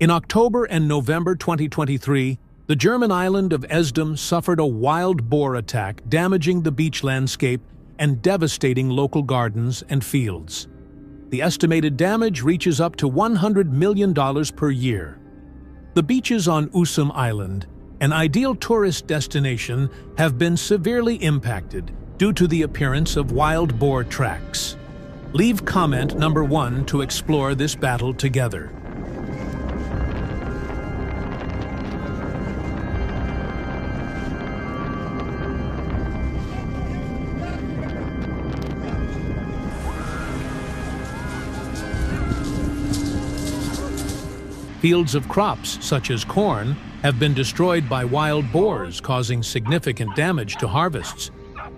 In October and November 2023, the German island of Esdom suffered a wild boar attack, damaging the beach landscape and devastating local gardens and fields. The estimated damage reaches up to $100 million per year. The beaches on Usum Island, an ideal tourist destination, have been severely impacted due to the appearance of wild boar tracks. Leave comment number 1 to explore this battle together. Fields of crops, such as corn, have been destroyed by wild boars, causing significant damage to harvests.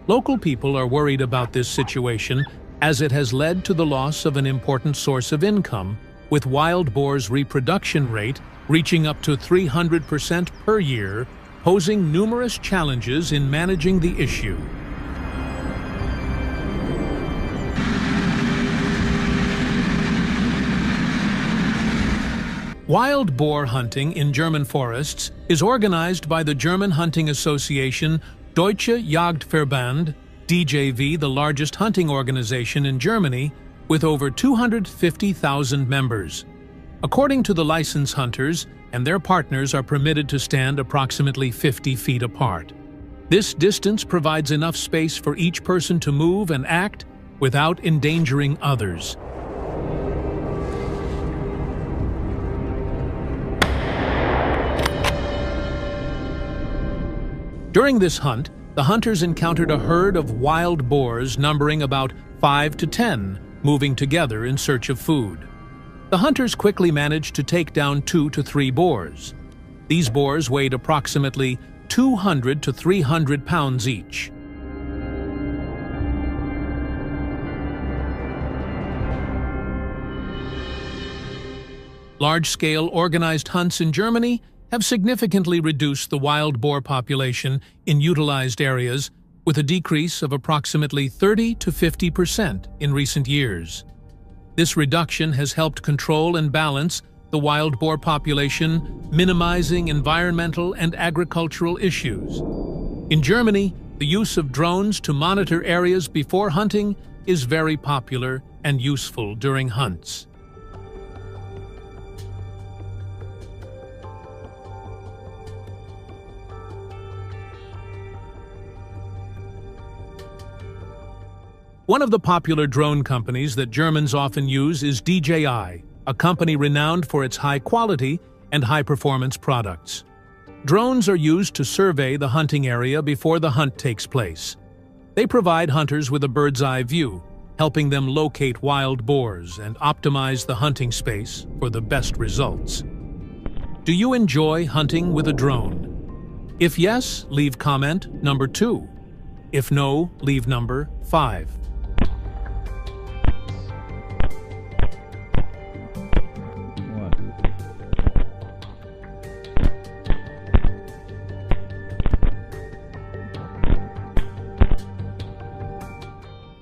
Local people are worried about this situation as it has led to the loss of an important source of income, with wild boars' reproduction rate reaching up to 300% per year, posing numerous challenges in managing the issue. Wild boar hunting in German forests is organized by the German hunting association Deutsche Jagdverband, DJV, the largest hunting organization in Germany, with over 250,000 members. According to the license, hunters and their partners are permitted to stand approximately 50 feet apart. This distance provides enough space for each person to move and act without endangering others. During this hunt, the hunters encountered a herd of wild boars numbering about 5 to 10, moving together in search of food. The hunters quickly managed to take down 2 to 3 boars. These boars weighed approximately 200 to 300 pounds each. Large-scale organized hunts in Germany have significantly reduced the wild boar population in utilized areas, with a decrease of approximately 30 to 50% in recent years. This reduction has helped control and balance the wild boar population, minimizing environmental and agricultural issues. In Germany, the use of drones to monitor areas before hunting is very popular and useful during hunts. One of the popular drone companies that Germans often use is DJI, a company renowned for its high quality and high-performance products. Drones are used to survey the hunting area before the hunt takes place. They provide hunters with a bird's-eye view, helping them locate wild boars and optimize the hunting space for the best results. Do you enjoy hunting with a drone? If yes, leave comment number 2. If no, leave number 5.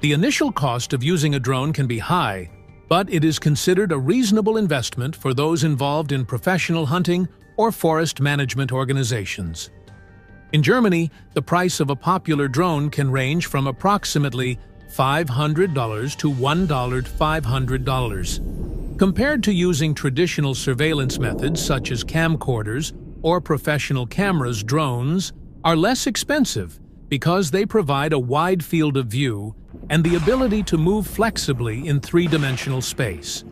The initial cost of using a drone can be high, but it is considered a reasonable investment for those involved in professional hunting or forest management organizations. In Germany, the price of a popular drone can range from approximately $500 to $1,500. Compared to using traditional surveillance methods such as camcorders or professional cameras, drones are less expensive because they provide a wide field of view and the ability to move flexibly in three-dimensional space.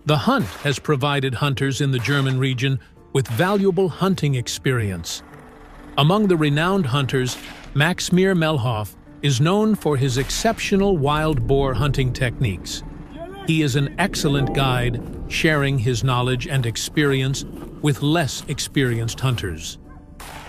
The hunt has provided hunters in the German region with valuable hunting experience. Among the renowned hunters, Max Meyer-Melhoff is known for his exceptional wild boar hunting techniques. He is an excellent guide, sharing his knowledge and experience with less experienced hunters.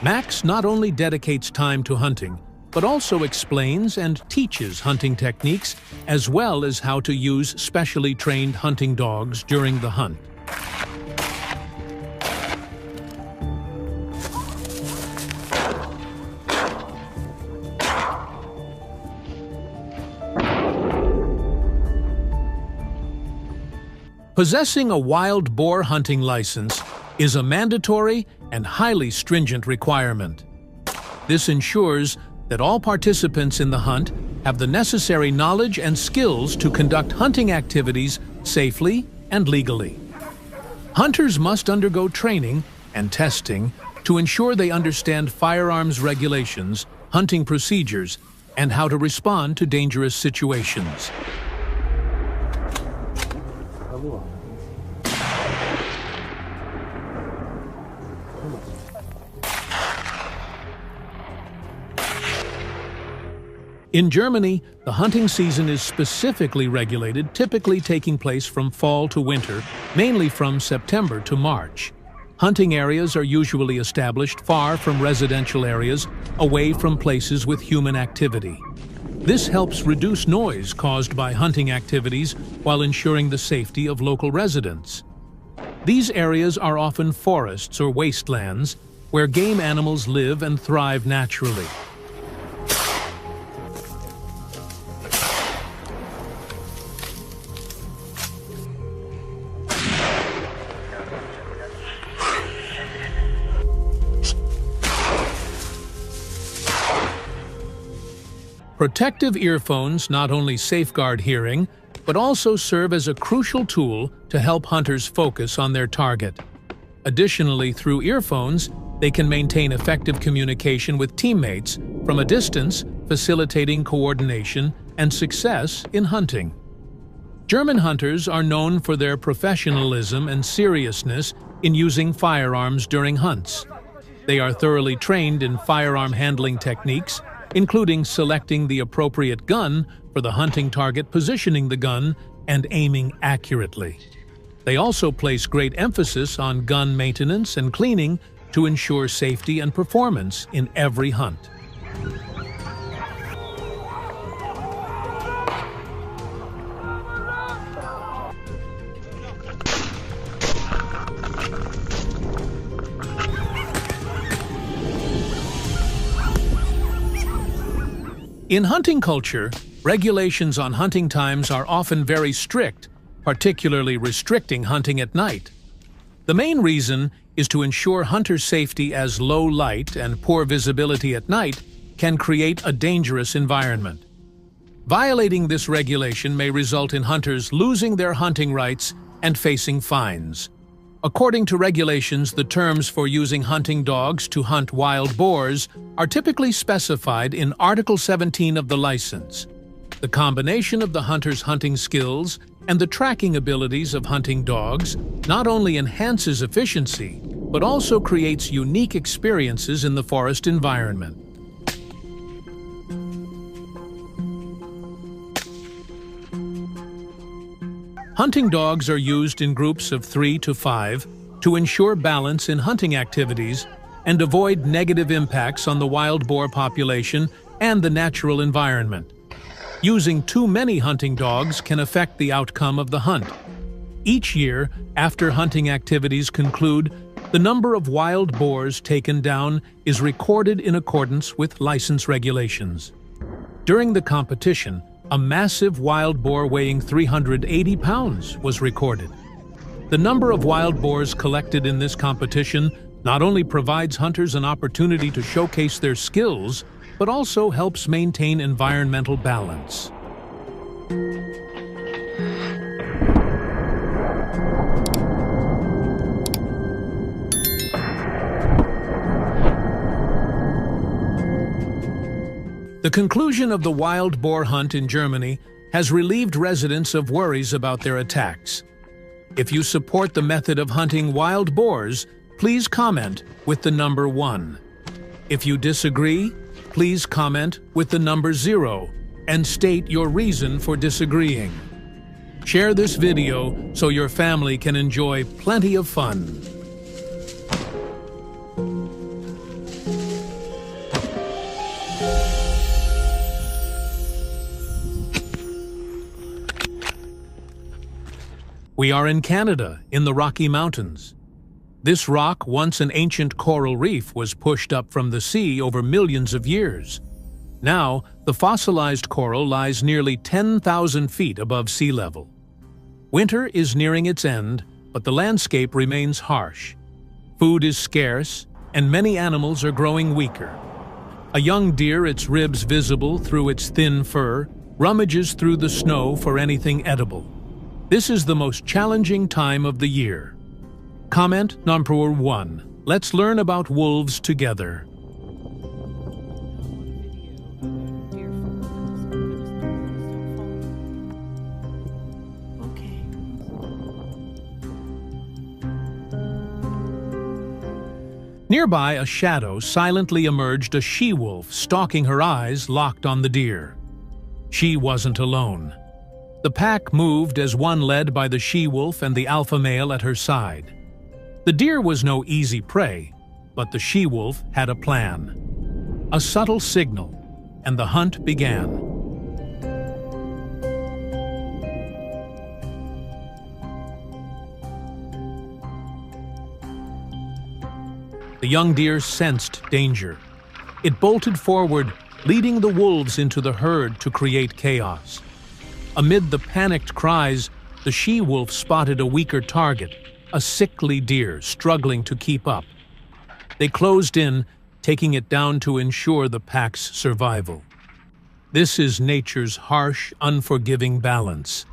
Max not only dedicates time to hunting, but also explains and teaches hunting techniques as well as how to use specially trained hunting dogs during the hunt. Possessing a wild boar hunting license is a mandatory and highly stringent requirement. This ensures that all participants in the hunt have the necessary knowledge and skills to conduct hunting activities safely and legally. Hunters must undergo training and testing to ensure they understand firearms regulations, hunting procedures, and how to respond to dangerous situations. In Germany, the hunting season is specifically regulated, typically taking place from fall to winter, mainly from September to March. Hunting areas are usually established far from residential areas, away from places with human activity. This helps reduce noise caused by hunting activities while ensuring the safety of local residents. These areas are often forests or wastelands where game animals live and thrive naturally. Protective earphones not only safeguard hearing, but also serve as a crucial tool to help hunters focus on their target. Additionally, through earphones, they can maintain effective communication with teammates from a distance, facilitating coordination and success in hunting. German hunters are known for their professionalism and seriousness in using firearms during hunts. They are thoroughly trained in firearm handling techniques, including selecting the appropriate gun for the hunting target, positioning the gun, and aiming accurately. They also place great emphasis on gun maintenance and cleaning to ensure safety and performance in every hunt. In hunting culture, regulations on hunting times are often very strict, particularly restricting hunting at night. The main reason is to ensure hunter safety, as low light and poor visibility at night can create a dangerous environment. Violating this regulation may result in hunters losing their hunting rights and facing fines. According to regulations, the terms for using hunting dogs to hunt wild boars are typically specified in Article 17 of the license. The combination of the hunter's hunting skills and the tracking abilities of hunting dogs not only enhances efficiency, but also creates unique experiences in the forest environment. Hunting dogs are used in groups of 3 to 5 to ensure balance in hunting activities and avoid negative impacts on the wild boar population and the natural environment. Using too many hunting dogs can affect the outcome of the hunt. Each year, after hunting activities conclude, the number of wild boars taken down is recorded in accordance with license regulations. During the competition, a massive wild boar weighing 380 pounds was recorded. The number of wild boars collected in this competition not only provides hunters an opportunity to showcase their skills, but also helps maintain environmental balance. The conclusion of the wild boar hunt in Germany has relieved residents of worries about their attacks. If you support the method of hunting wild boars, please comment with the number 1. If you disagree, please comment with the number 0 and state your reason for disagreeing. Share this video so your family can enjoy plenty of fun. We are in Canada, in the Rocky Mountains. This rock, once an ancient coral reef, was pushed up from the sea over millions of years. Now, the fossilized coral lies nearly 10,000 feet above sea level. Winter is nearing its end, but the landscape remains harsh. Food is scarce, and many animals are growing weaker. A young deer, its ribs visible through its thin fur, rummages through the snow for anything edible. This is the most challenging time of the year. Comment number 1. Let's learn about wolves together. Nearby, a shadow silently emerged, a she-wolf stalking, her eyes locked on the deer. She wasn't alone. The pack moved as one led by the she-wolf and the alpha male at her side. The deer was no easy prey, but the she-wolf had a plan. A subtle signal, and the hunt began. The young deer sensed danger. It bolted forward, leading the wolves into the herd to create chaos. Amid the panicked cries, the she-wolf spotted a weaker target, a sickly deer struggling to keep up. They closed in, taking it down to ensure the pack's survival. This is nature's harsh, unforgiving balance.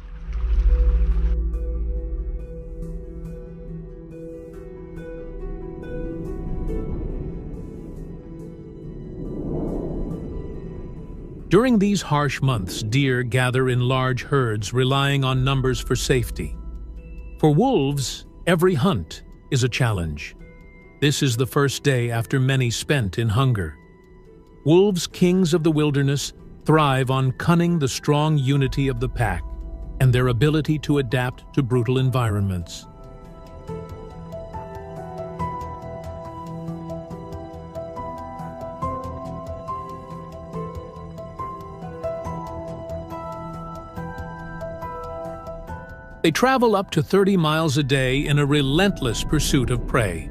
During these harsh months, deer gather in large herds, relying on numbers for safety. For wolves, every hunt is a challenge. This is the first day after many spent in hunger. Wolves, kings of the wilderness, thrive on cunning, the strong unity of the pack, and their ability to adapt to brutal environments. They travel up to 30 miles a day in a relentless pursuit of prey.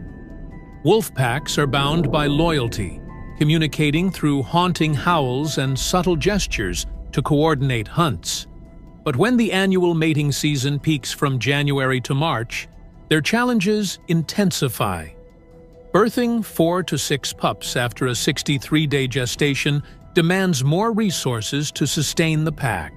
Wolf packs are bound by loyalty, communicating through haunting howls and subtle gestures to coordinate hunts. But when the annual mating season peaks from January to March, their challenges intensify. Birthing 4 to 6 pups after a 63-day gestation demands more resources to sustain the pack.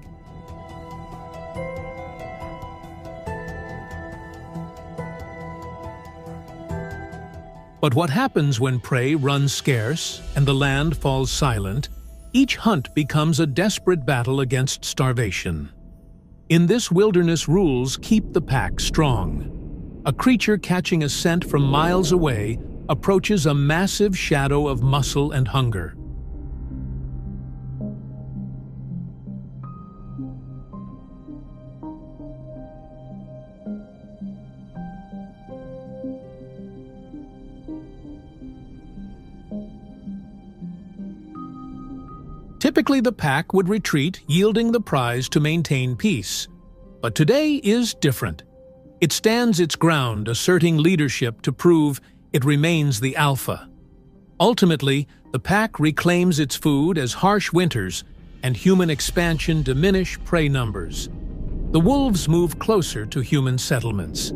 But what happens when prey runs scarce and the land falls silent? Each hunt becomes a desperate battle against starvation. In this wilderness, rules keep the pack strong. A creature catching a scent from miles away approaches a massive shadow of muscle and hunger. Typically, the pack would retreat, yielding the prize to maintain peace. But today is different. It stands its ground, asserting leadership to prove it remains the alpha. Ultimately, the pack reclaims its food as harsh winters and human expansion diminish prey numbers. The wolves move closer to human settlements.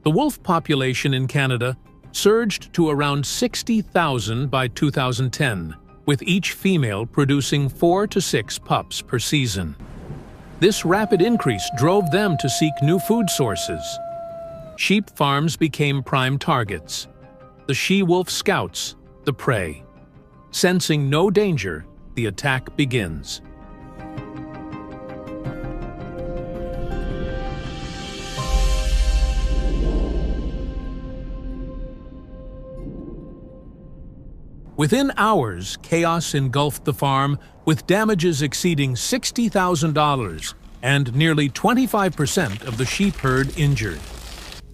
The wolf population in Canada surged to around 60,000 by 2010, with each female producing 4 to 6 pups per season. This rapid increase drove them to seek new food sources. Sheep farms became prime targets. The she-wolf scouts the prey. Sensing no danger, the attack begins. Within hours, chaos engulfed the farm, with damages exceeding $60,000 and nearly 25% of the sheep herd injured.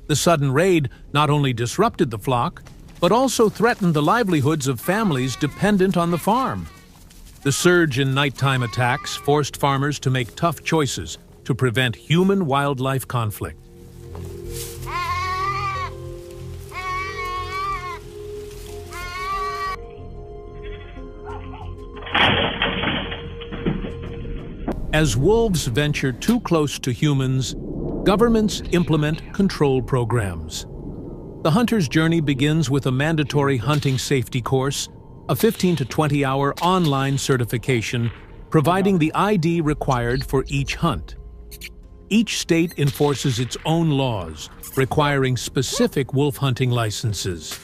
The sudden raid not only disrupted the flock, but also threatened the livelihoods of families dependent on the farm. The surge in nighttime attacks forced farmers to make tough choices to prevent human-wildlife conflict. As wolves venture too close to humans, governments implement control programs. The hunter's journey begins with a mandatory hunting safety course, a 15 to 20-hour online certification, providing the ID required for each hunt. Each state enforces its own laws, requiring specific wolf hunting licenses.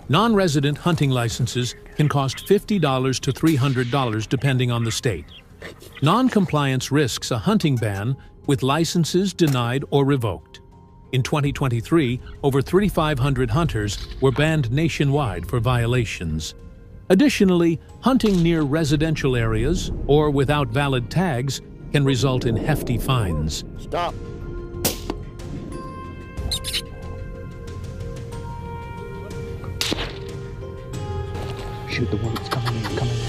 Non-resident hunting licenses can cost $50 to $300 depending on the state. Non-compliance risks a hunting ban, with licenses denied or revoked. In 2023, over 3,500 hunters were banned nationwide for violations. Additionally, hunting near residential areas or without valid tags can result in hefty fines. Stop. Shoot the one that's coming in, coming in.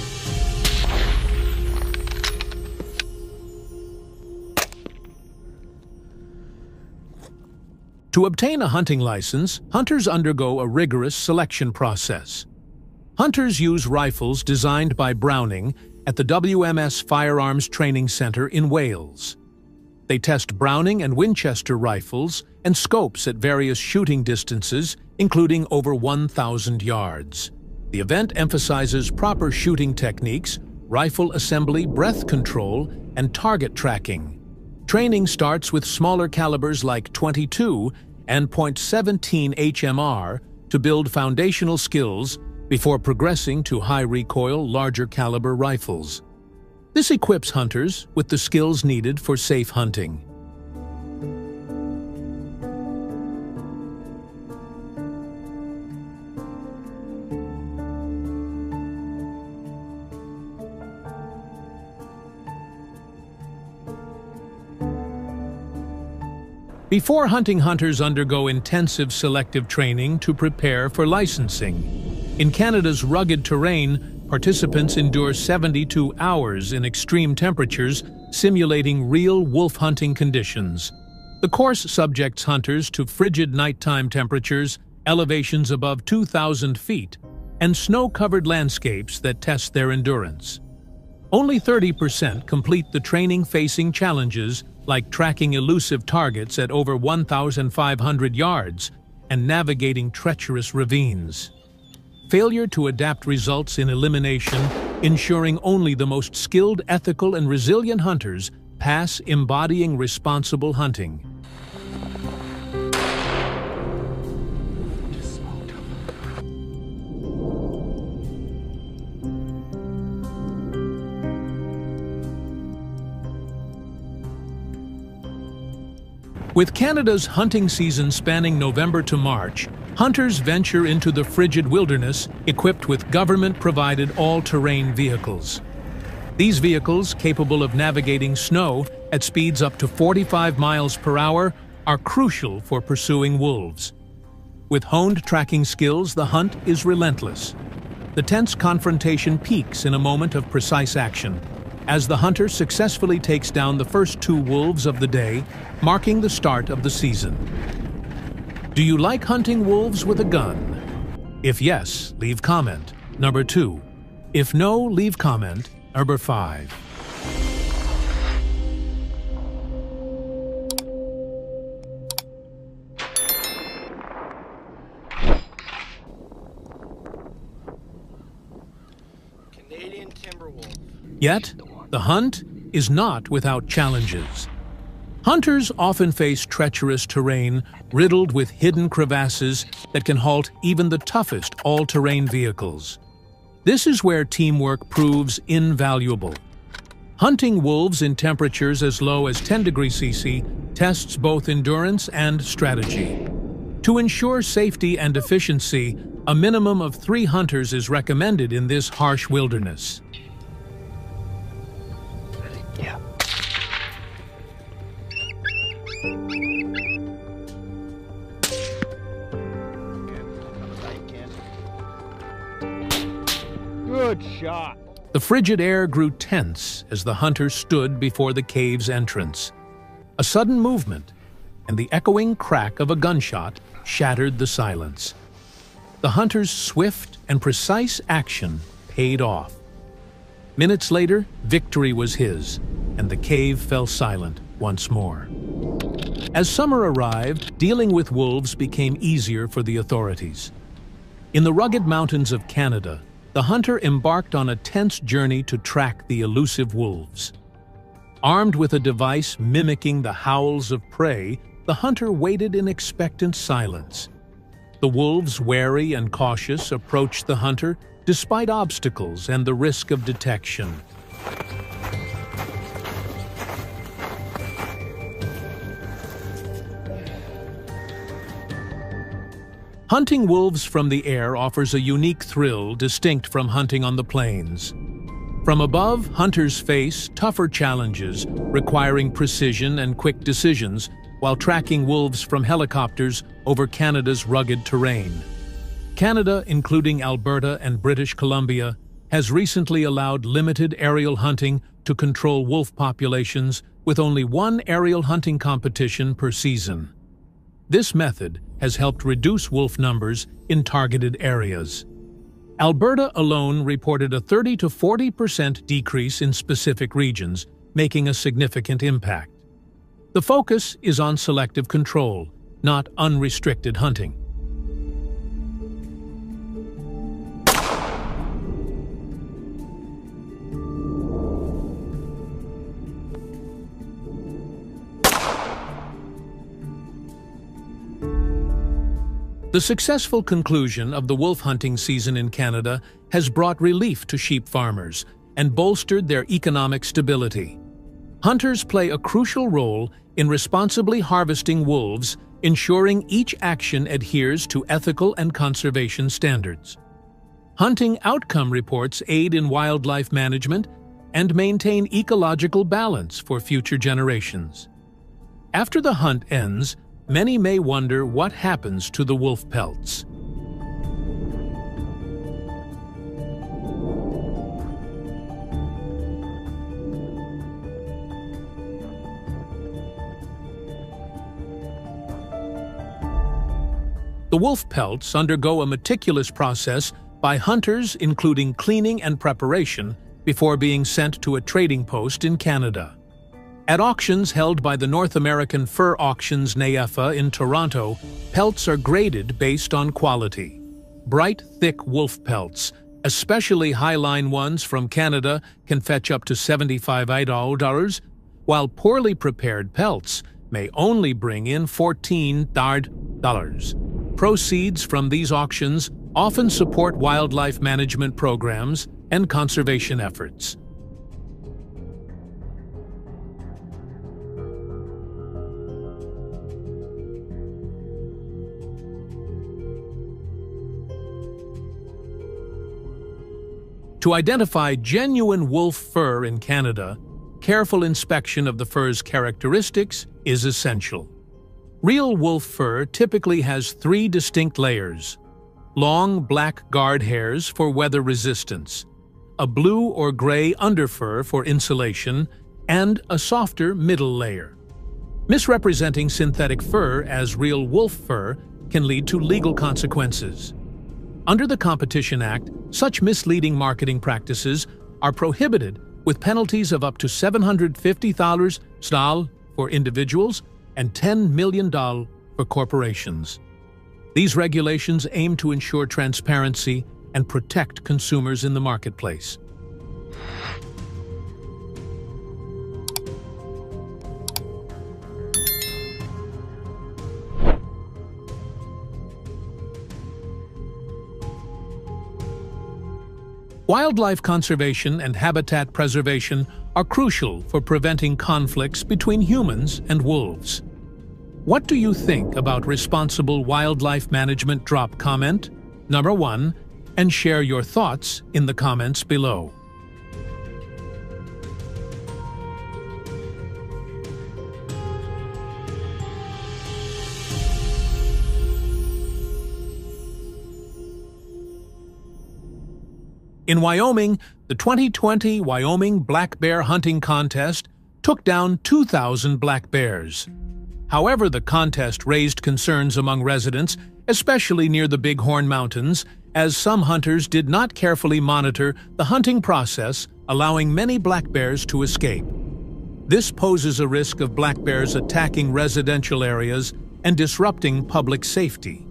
To obtain a hunting license, hunters undergo a rigorous selection process. Hunters use rifles designed by Browning at the WMS Firearms Training Center in Wales. They test Browning and Winchester rifles and scopes at various shooting distances, including over 1,000 yards. The event emphasizes proper shooting techniques, rifle assembly, breath control, and target tracking. Training starts with smaller calibers like .22 and .17 HMR to build foundational skills before progressing to high-recoil, larger caliber rifles. This equips hunters with the skills needed for safe hunting. Before hunting, hunters undergo intensive selective training to prepare for licensing. In Canada's rugged terrain, participants endure 72 hours in extreme temperatures, simulating real wolf hunting conditions. The course subjects hunters to frigid nighttime temperatures, elevations above 2,000 feet, and snow-covered landscapes that test their endurance. Only 30% complete the training-facing challenges, like tracking elusive targets at over 1,500 yards and navigating treacherous ravines. Failure to adapt results in elimination, ensuring only the most skilled, ethical, and resilient hunters pass embodying responsible hunting. With Canada's hunting season spanning November to March, hunters venture into the frigid wilderness equipped with government-provided all-terrain vehicles. These vehicles, capable of navigating snow at speeds up to 45 miles per hour, are crucial for pursuing wolves. With honed tracking skills, the hunt is relentless. The tense confrontation peaks in a moment of precise action, as the hunter successfully takes down the first 2 wolves of the day, marking the start of the season. Do you like hunting wolves with a gun? If yes, leave comment number 2. If no, leave comment number 5. Canadian timber wolf. Yet, the hunt is not without challenges. Hunters often face treacherous terrain riddled with hidden crevasses that can halt even the toughest all-terrain vehicles. This is where teamwork proves invaluable. Hunting wolves in temperatures as low as 10 degrees CC tests both endurance and strategy. To ensure safety and efficiency, a minimum of 3 hunters is recommended in this harsh wilderness. Yeah. Good shot. The frigid air grew tense as the hunter stood before the cave's entrance. A sudden movement, and the echoing crack of a gunshot shattered the silence. The hunter's swift and precise action paid off. Minutes later, victory was his, and the cave fell silent once more. As summer arrived, dealing with wolves became easier for the authorities. In the rugged mountains of Canada, the hunter embarked on a tense journey to track the elusive wolves. Armed with a device mimicking the howls of prey, the hunter waited in expectant silence. The wolves, wary and cautious, approached the hunter despite obstacles and the risk of detection. Hunting wolves from the air offers a unique thrill distinct from hunting on the plains. From above, hunters face tougher challenges requiring precision and quick decisions while tracking wolves from helicopters over Canada's rugged terrain. Canada, including Alberta and British Columbia, has recently allowed limited aerial hunting to control wolf populations with only one aerial hunting competition per season. This method has helped reduce wolf numbers in targeted areas. Alberta alone reported a 30 to 40% decrease in specific regions, making a significant impact. The focus is on selective control, not unrestricted hunting. The successful conclusion of the wolf hunting season in Canada has brought relief to sheep farmers and bolstered their economic stability. Hunters play a crucial role in responsibly harvesting wolves, ensuring each action adheres to ethical and conservation standards. Hunting outcome reports aid in wildlife management and maintain ecological balance for future generations. After the hunt ends, many may wonder what happens to the wolf pelts. The wolf pelts undergo a meticulous process by hunters, including cleaning and preparation, before being sent to a trading post in Canada. At auctions held by the North American Fur Auctions NAEFA in Toronto, pelts are graded based on quality. Bright, thick wolf pelts, especially high-line ones from Canada, can fetch up to $75, while poorly prepared pelts may only bring in $14. Proceeds from these auctions often support wildlife management programs and conservation efforts. To identify genuine wolf fur in Canada, careful inspection of the fur's characteristics is essential. Real wolf fur typically has 3 distinct layers: long black guard hairs for weather resistance, a blue or gray underfur for insulation, and a softer middle layer. Misrepresenting synthetic fur as real wolf fur can lead to legal consequences. Under the Competition Act, such misleading marketing practices are prohibited with penalties of up to $750,000 for individuals and $10 million for corporations. These regulations aim to ensure transparency and protect consumers in the marketplace. Wildlife conservation and habitat preservation are crucial for preventing conflicts between humans and wolves. What do you think about responsible wildlife management? Drop comment number 1 and share your thoughts in the comments below. In Wyoming, the 2020 Wyoming Black Bear Hunting Contest took down 2,000 black bears. However, the contest raised concerns among residents, especially near the Bighorn Mountains, as some hunters did not carefully monitor the hunting process allowing many black bears to escape. This poses a risk of black bears attacking residential areas and disrupting public safety.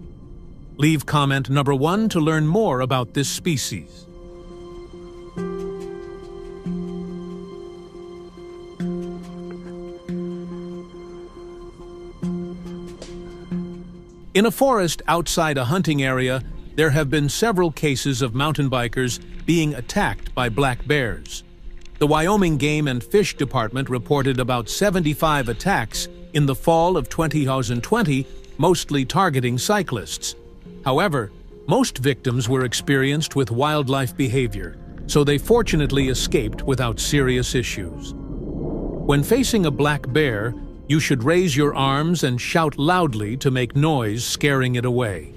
Leave comment number 1 to learn more about this species. In a forest outside a hunting area, there have been several cases of mountain bikers being attacked by black bears. The Wyoming Game and Fish Department reported about 75 attacks in the fall of 2020, mostly targeting cyclists. However, most victims were experienced with wildlife behavior, so they fortunately escaped without serious issues. When facing a black bear, you should raise your arms and shout loudly to make noise, scaring it away.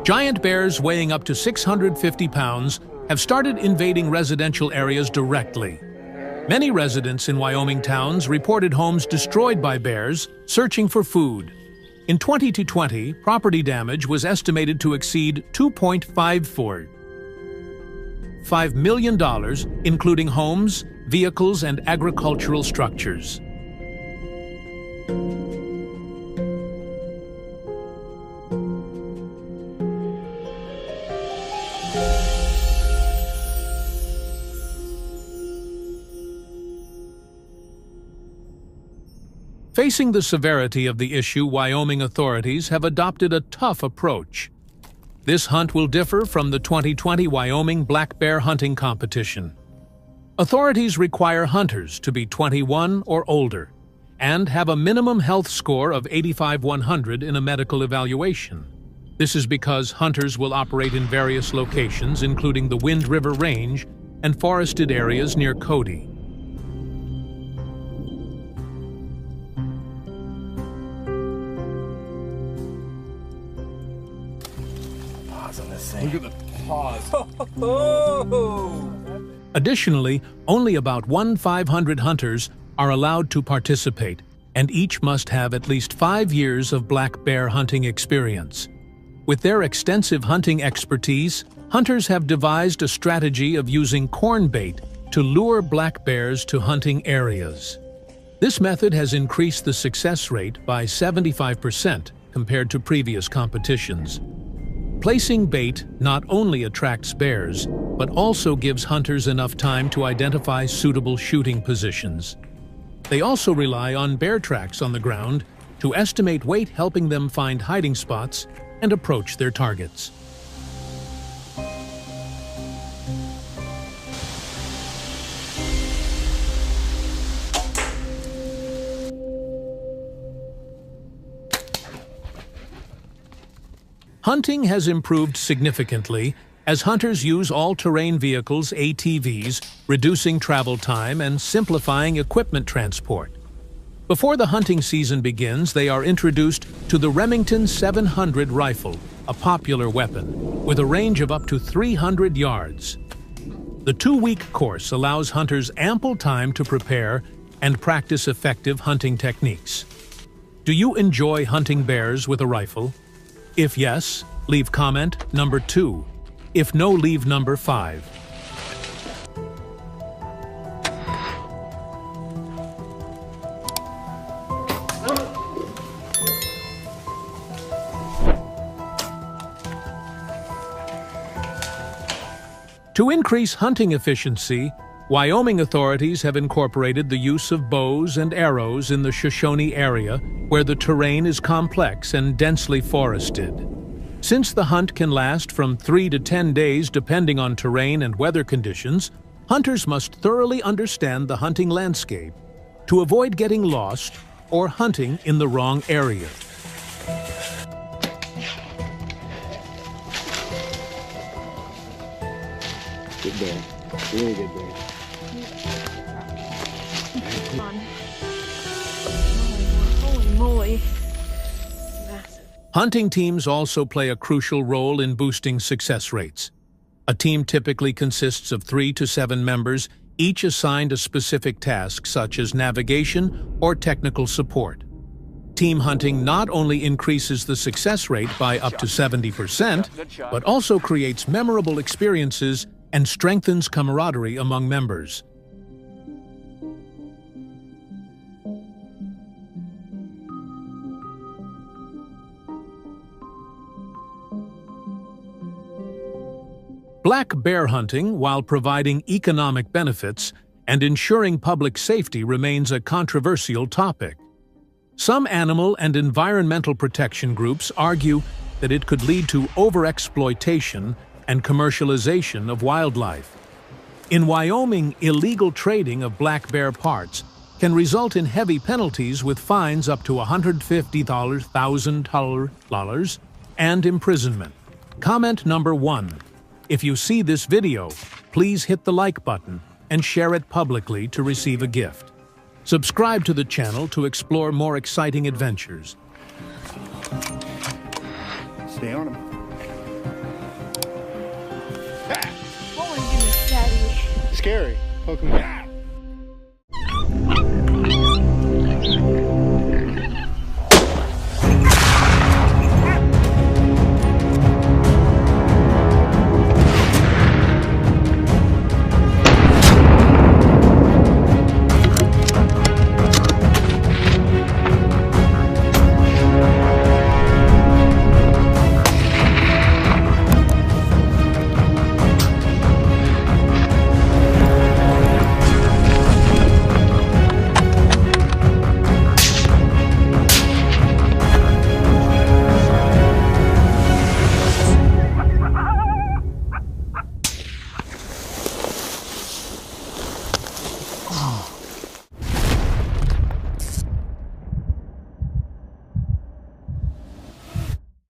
Giant bears weighing up to 650 pounds have started invading residential areas directly. Many residents in Wyoming towns reported homes destroyed by bears searching for food. In 2020, property damage was estimated to exceed $2.5 million, including homes, vehicles, and agricultural structures. Facing the severity of the issue, Wyoming authorities have adopted a tough approach. This hunt will differ from the 2020 Wyoming black bear hunting competition. Authorities require hunters to be 21 or older and have a minimum health score of 85/100 in a medical evaluation. This is because hunters will operate in various locations, including the Wind River Range and forested areas near Cody. Look at the paws. Additionally, only about 1/500 hunters are allowed to participate, and each must have at least 5 years of black bear hunting experience. With their extensive hunting expertise, hunters have devised a strategy of using corn bait to lure black bears to hunting areas. This method has increased the success rate by 75% compared to previous competitions. Placing bait not only attracts bears, but also gives hunters enough time to identify suitable shooting positions. They also rely on bear tracks on the ground to estimate weight, helping them find hiding spots and approach their targets. Hunting has improved significantly as hunters use all-terrain vehicles, ATVs, reducing travel time and simplifying equipment transport. Before the hunting season begins, they are introduced to the Remington 700 rifle, a popular weapon, with a range of up to 300 yards. The 2-week course allows hunters ample time to prepare and practice effective hunting techniques. Do you enjoy hunting bears with a rifle? If yes, leave comment number 2. If no, leave number 5. To increase hunting efficiency, Wyoming authorities have incorporated the use of bows and arrows in the Shoshone area, where the terrain is complex and densely forested. Since the hunt can last from 3 to 10 days depending on terrain and weather conditions, hunters must thoroughly understand the hunting landscape to avoid getting lost or hunting in the wrong area. Good bear. Really good bear. Come on. Holy moly. Massive. Hunting teams also play a crucial role in boosting success rates. A team typically consists of 3 to 7 members, each assigned a specific task such as navigation or technical support. Team hunting not only increases the success rate by up to 70%, but also creates memorable experiences and strengthens camaraderie among members. Black bear hunting, while providing economic benefits and ensuring public safety, remains a controversial topic. Some animal and environmental protection groups argue that it could lead to overexploitation and commercialization of wildlife. In Wyoming, illegal trading of black bear parts can result in heavy penalties with fines up to $150,000 and imprisonment. Comment number 1. If you see this video, please hit the like button and share it publicly to receive a gift. Subscribe to the channel to explore more exciting adventures. Stay on him. Oh my goodness, Daddy. Scary. Poke him.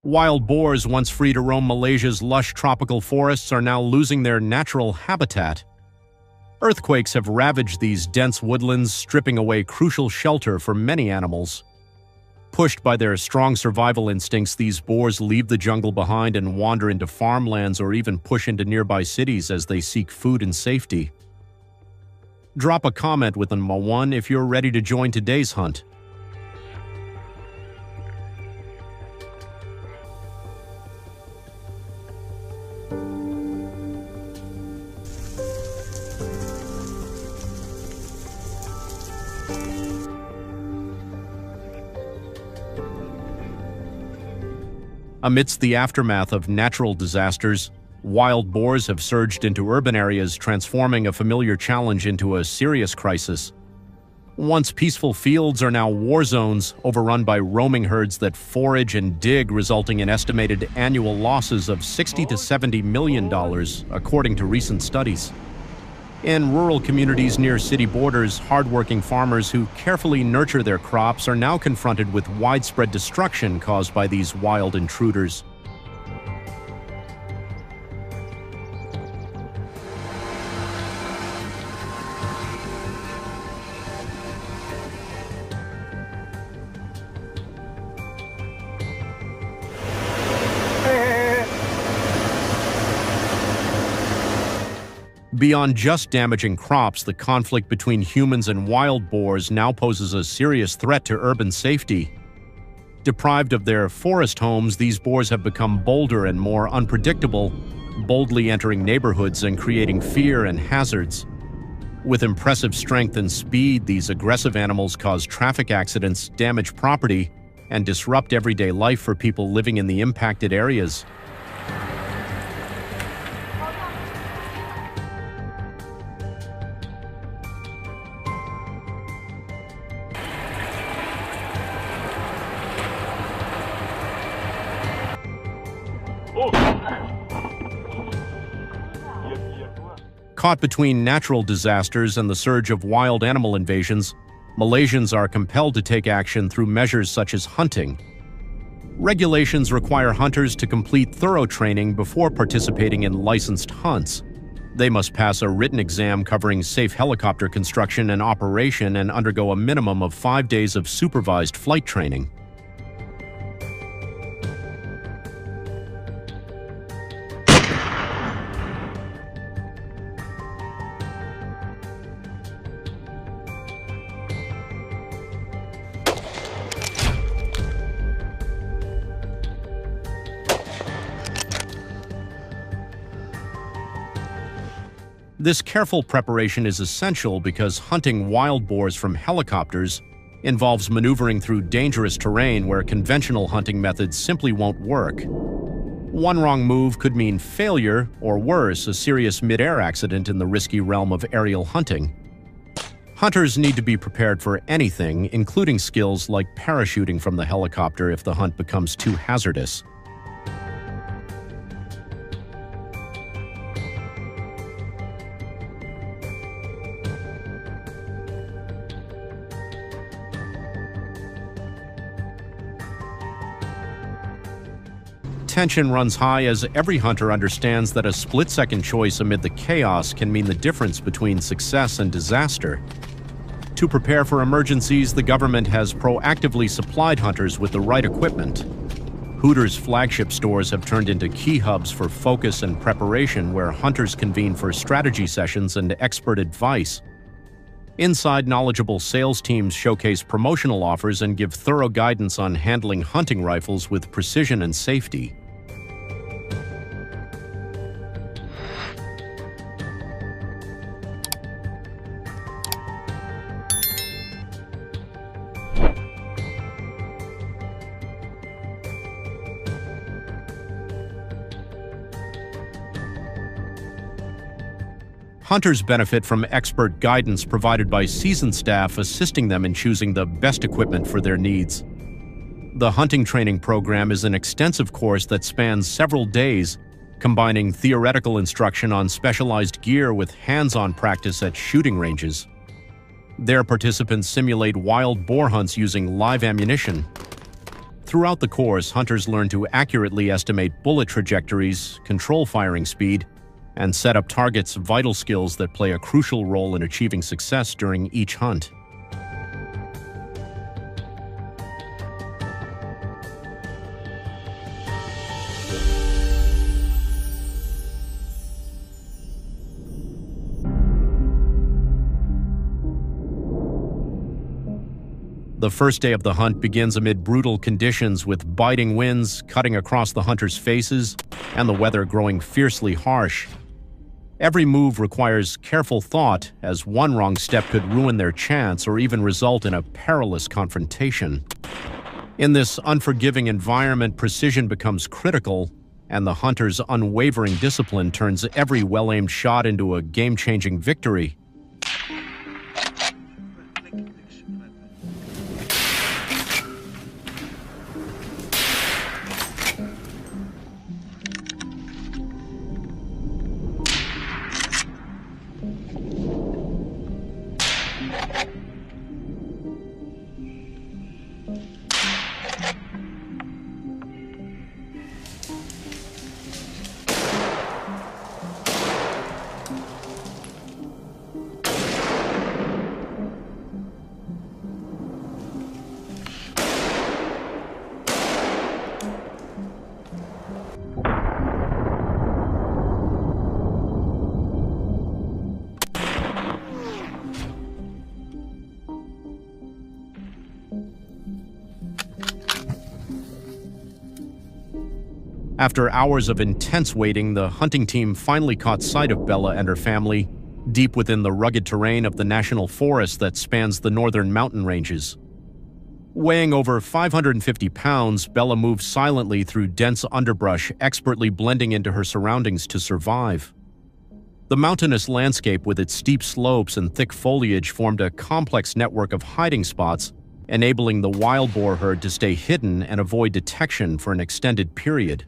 Wild boars, once free to roam Malaysia's lush tropical forests, are now losing their natural habitat. Earthquakes have ravaged these dense woodlands, stripping away crucial shelter for many animals. Pushed by their strong survival instincts, these boars leave the jungle behind and wander into farmlands or even push into nearby cities as they seek food and safety. Drop a comment with an M1 if you're ready to join today's hunt. Amidst the aftermath of natural disasters, wild boars have surged into urban areas, transforming a familiar challenge into a serious crisis. Once peaceful fields are now war zones, overrun by roaming herds that forage and dig, resulting in estimated annual losses of $60 to $70 million, according to recent studies. In rural communities near city borders, hardworking farmers who carefully nurture their crops are now confronted with widespread destruction caused by these wild intruders. Beyond just damaging crops, the conflict between humans and wild boars now poses a serious threat to urban safety. Deprived of their forest homes, these boars have become bolder and more unpredictable, boldly entering neighborhoods and creating fear and hazards. With impressive strength and speed, these aggressive animals cause traffic accidents, damage property, and disrupt everyday life for people living in the impacted areas. Caught between natural disasters and the surge of wild animal invasions, Malaysians are compelled to take action through measures such as hunting. Regulations require hunters to complete thorough training before participating in licensed hunts. They must pass a written exam covering safe helicopter construction and operation and undergo a minimum of 5 days of supervised flight training. This careful preparation is essential because hunting wild boars from helicopters involves maneuvering through dangerous terrain where conventional hunting methods simply won't work. One wrong move could mean failure, or worse, a serious mid-air accident in the risky realm of aerial hunting. Hunters need to be prepared for anything, including skills like parachuting from the helicopter if the hunt becomes too hazardous. Tension runs high as every hunter understands that a split-second choice amid the chaos can mean the difference between success and disaster. To prepare for emergencies, the government has proactively supplied hunters with the right equipment. Hooters' flagship stores have turned into key hubs for focus and preparation where hunters convene for strategy sessions and expert advice. Inside, knowledgeable sales teams showcase promotional offers and give thorough guidance on handling hunting rifles with precision and safety. Hunters benefit from expert guidance provided by seasoned staff assisting them in choosing the best equipment for their needs. The hunting training program is an extensive course that spans several days, combining theoretical instruction on specialized gear with hands-on practice at shooting ranges. There, participants simulate wild boar hunts using live ammunition. Throughout the course, hunters learn to accurately estimate bullet trajectories, control firing speed, and set up targets, vital skills that play a crucial role in achieving success during each hunt. The first day of the hunt begins amid brutal conditions with biting winds cutting across the hunters' faces and the weather growing fiercely harsh. Every move requires careful thought, as one wrong step could ruin their chance or even result in a perilous confrontation. In this unforgiving environment, precision becomes critical, and the hunter's unwavering discipline turns every well-aimed shot into a game-changing victory. After hours of intense waiting, the hunting team finally caught sight of Bella and her family, deep within the rugged terrain of the national forest that spans the northern mountain ranges. Weighing over 550 pounds, Bella moved silently through dense underbrush, expertly blending into her surroundings to survive. The mountainous landscape with its steep slopes and thick foliage formed a complex network of hiding spots, enabling the wild boar herd to stay hidden and avoid detection for an extended period.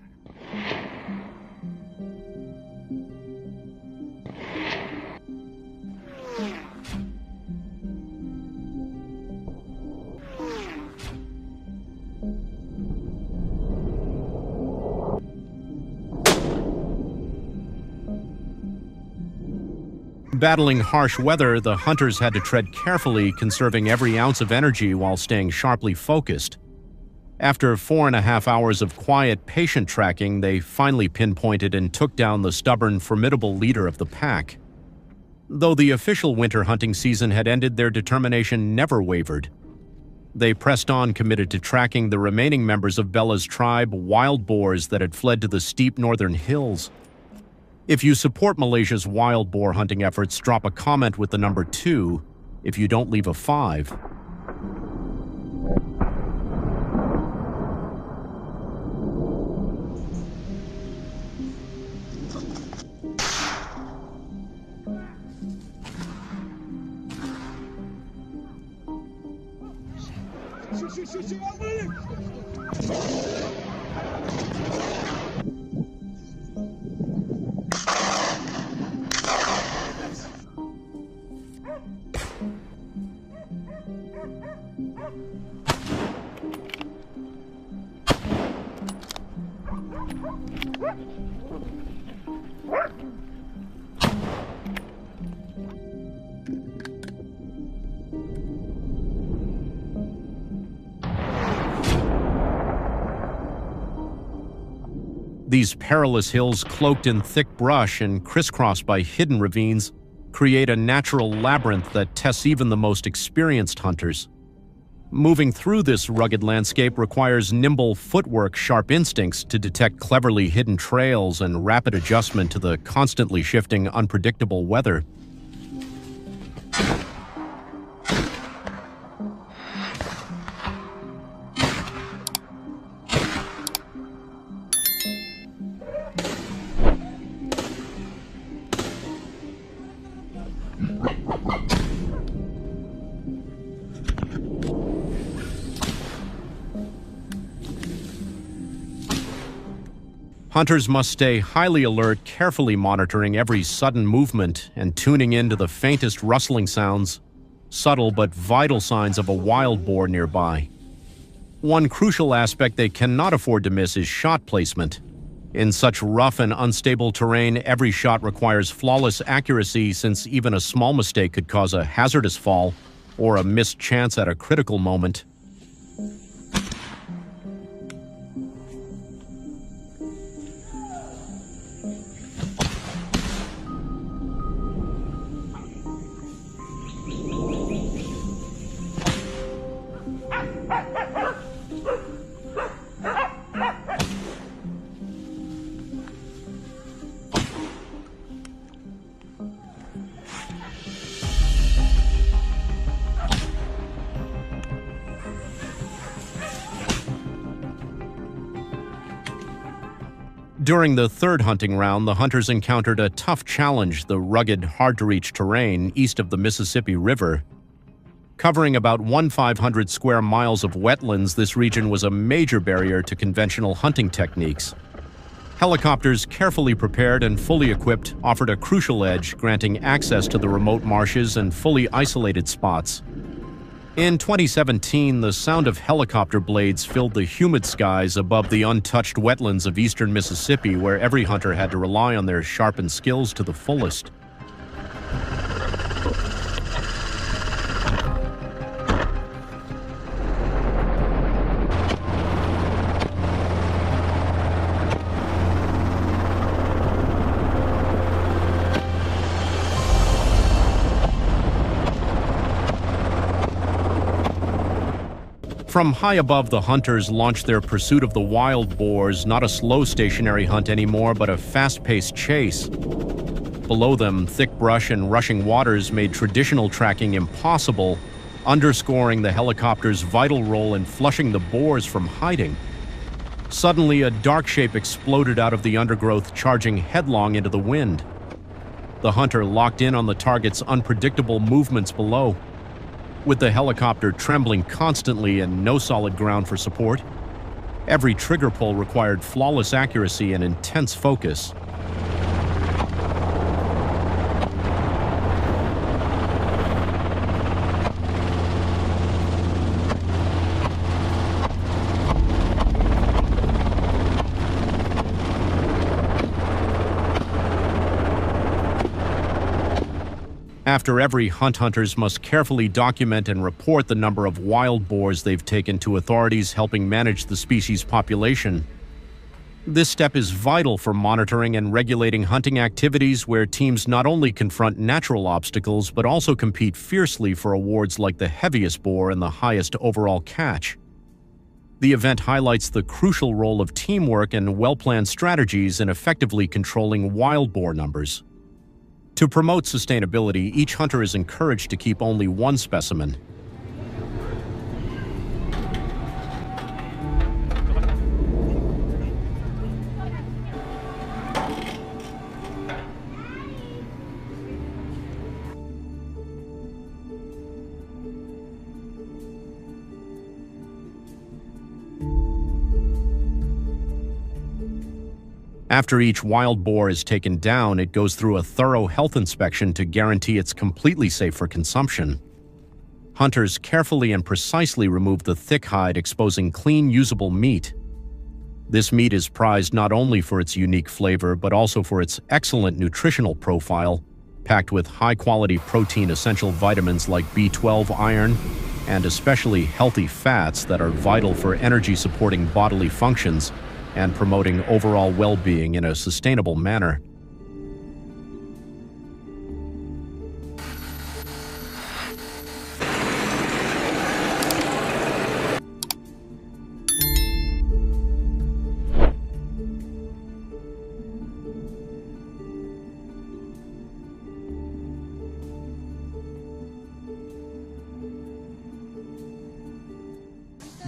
Battling harsh weather, the hunters had to tread carefully, conserving every ounce of energy while staying sharply focused. After 4.5 hours of quiet, patient tracking, they finally pinpointed and took down the stubborn, formidable leader of the pack. Though the official winter hunting season had ended, their determination never wavered. They pressed on, committed to tracking the remaining members of Bella's tribe, wild boars that had fled to the steep northern hills. If you support Malaysia's wild boar hunting efforts, drop a comment with the number 2. If you don't, leave a 5. These perilous hills, cloaked in thick brush and crisscrossed by hidden ravines, create a natural labyrinth that tests even the most experienced hunters. Moving through this rugged landscape requires nimble footwork, sharp instincts to detect cleverly hidden trails, and rapid adjustment to the constantly shifting, unpredictable weather. Hunters must stay highly alert, carefully monitoring every sudden movement and tuning in to the faintest rustling sounds, subtle but vital signs of a wild boar nearby. One crucial aspect they cannot afford to miss is shot placement. In such rough and unstable terrain, every shot requires flawless accuracy, since even a small mistake could cause a hazardous fall or a missed chance at a critical moment. During the third hunting round, the hunters encountered a tough challenge: the rugged, hard-to-reach terrain east of the Mississippi River. Covering about 1,500 square miles of wetlands, this region was a major barrier to conventional hunting techniques. Helicopters, carefully prepared and fully equipped, offered a crucial edge, granting access to the remote marshes and fully isolated spots. In 2017, the sound of helicopter blades filled the humid skies above the untouched wetlands of eastern Mississippi, where every hunter had to rely on their sharpened skills to the fullest. From high above, the hunters launched their pursuit of the wild boars, not a slow stationary hunt anymore, but a fast-paced chase. Below them, thick brush and rushing waters made traditional tracking impossible, underscoring the helicopter's vital role in flushing the boars from hiding. Suddenly, a dark shape exploded out of the undergrowth, charging headlong into the wind. The hunter locked in on the target's unpredictable movements below. With the helicopter trembling constantly and no solid ground for support, every trigger pull required flawless accuracy and intense focus. After every hunt, hunters must carefully document and report the number of wild boars they've taken to authorities helping manage the species' population. This step is vital for monitoring and regulating hunting activities, where teams not only confront natural obstacles but also compete fiercely for awards like the heaviest boar and the highest overall catch. The event highlights the crucial role of teamwork and well-planned strategies in effectively controlling wild boar numbers. To promote sustainability, each hunter is encouraged to keep only one specimen. After each wild boar is taken down, it goes through a thorough health inspection to guarantee it's completely safe for consumption. Hunters carefully and precisely remove the thick hide, exposing clean, usable meat. This meat is prized not only for its unique flavor, but also for its excellent nutritional profile, packed with high-quality protein essential vitamins like B12, iron, and especially healthy fats that are vital for energy-supporting bodily functions and promoting overall well-being in a sustainable manner.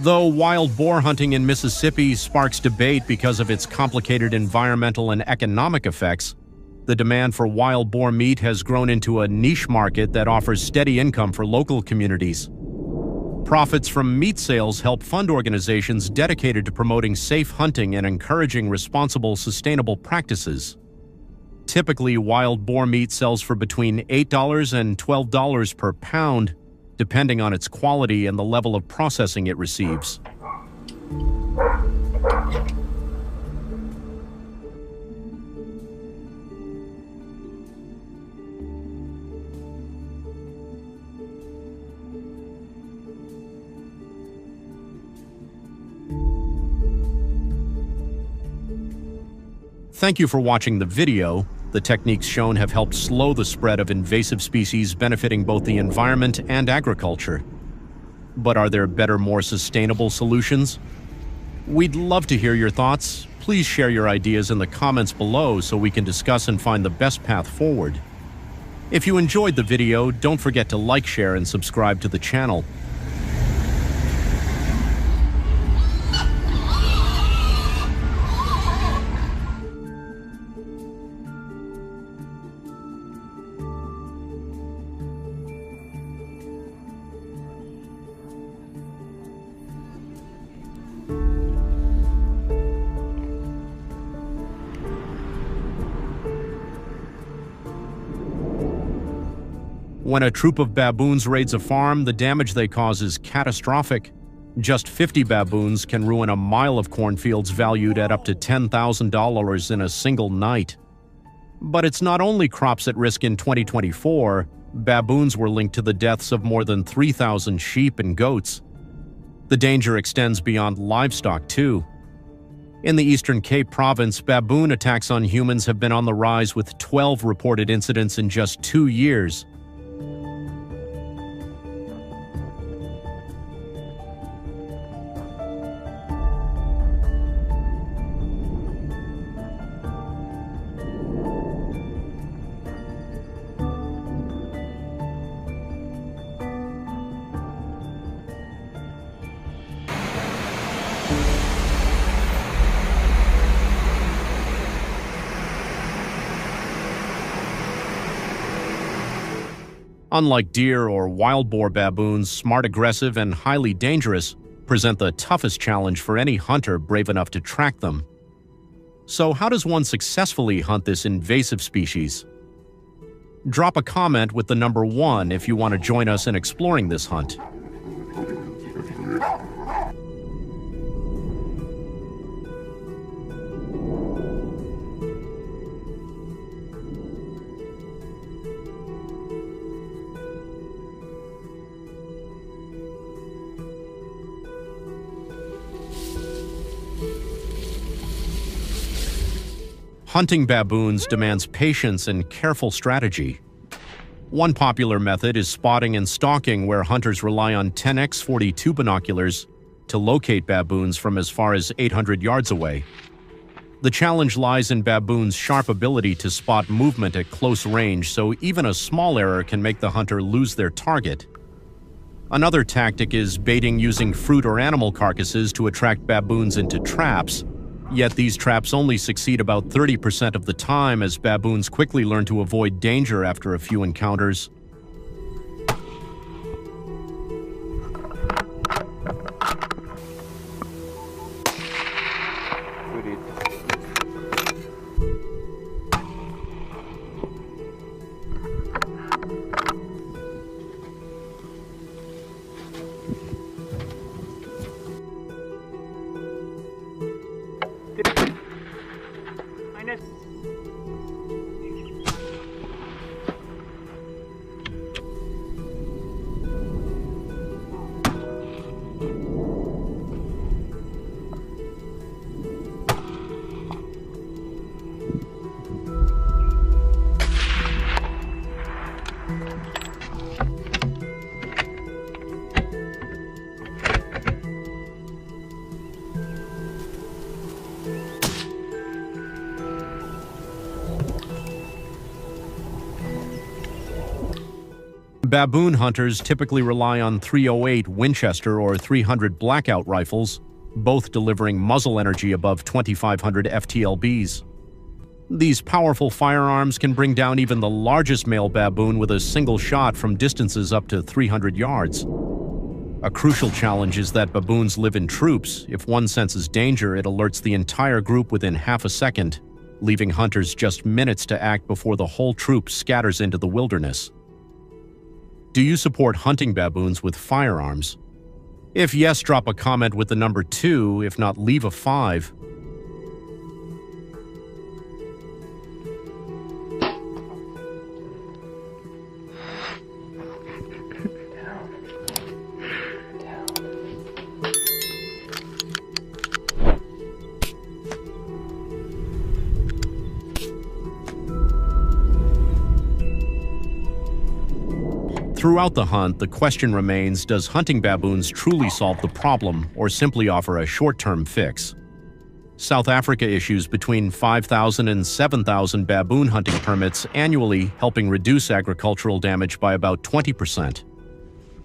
Though wild boar hunting in Mississippi sparks debate because of its complicated environmental and economic effects, the demand for wild boar meat has grown into a niche market that offers steady income for local communities. Profits from meat sales help fund organizations dedicated to promoting safe hunting and encouraging responsible, sustainable practices. Typically, wild boar meat sells for between $8 and $12 per pound, depending on its quality and the level of processing it receives. Thank you for watching the video. The techniques shown have helped slow the spread of invasive species, benefiting both the environment and agriculture. But are there better, more sustainable solutions? We'd love to hear your thoughts. Please share your ideas in the comments below so we can discuss and find the best path forward. If you enjoyed the video, don't forget to like, share, and subscribe to the channel. When a troop of baboons raids a farm, the damage they cause is catastrophic. Just 50 baboons can ruin a mile of cornfields valued at up to $10,000 in a single night. But it's not only crops at risk in 2024. Baboons were linked to the deaths of more than 3,000 sheep and goats. The danger extends beyond livestock, too. In the Eastern Cape province, baboon attacks on humans have been on the rise, with 12 reported incidents in just 2 years. Unlike deer or wild boar, baboons, smart, aggressive, and highly dangerous, present the toughest challenge for any hunter brave enough to track them. So how does one successfully hunt this invasive species? Drop a comment with the number 1 if you want to join us in exploring this hunt. Hunting baboons demands patience and careful strategy. One popular method is spotting and stalking, where hunters rely on 10x 42 binoculars to locate baboons from as far as 800 yards away. The challenge lies in baboons' sharp ability to spot movement at close range, so even a small error can make the hunter lose their target. Another tactic is baiting using fruit or animal carcasses to attract baboons into traps, yet these traps only succeed about 30% of the time as baboons quickly learn to avoid danger after a few encounters. Baboon hunters typically rely on .308 Winchester or .300 Blackout rifles, both delivering muzzle energy above 2,500 FTLBs. These powerful firearms can bring down even the largest male baboon with a single shot from distances up to 300 yards. A crucial challenge is that baboons live in troops. If one senses danger, it alerts the entire group within half a second, leaving hunters just minutes to act before the whole troop scatters into the wilderness. Do you support hunting baboons with firearms? If yes, drop a comment with the number 2, if not, leave a 5. Throughout the hunt, the question remains, does hunting baboons truly solve the problem or simply offer a short-term fix? South Africa issues between 5,000 and 7,000 baboon hunting permits annually, helping reduce agricultural damage by about 20%.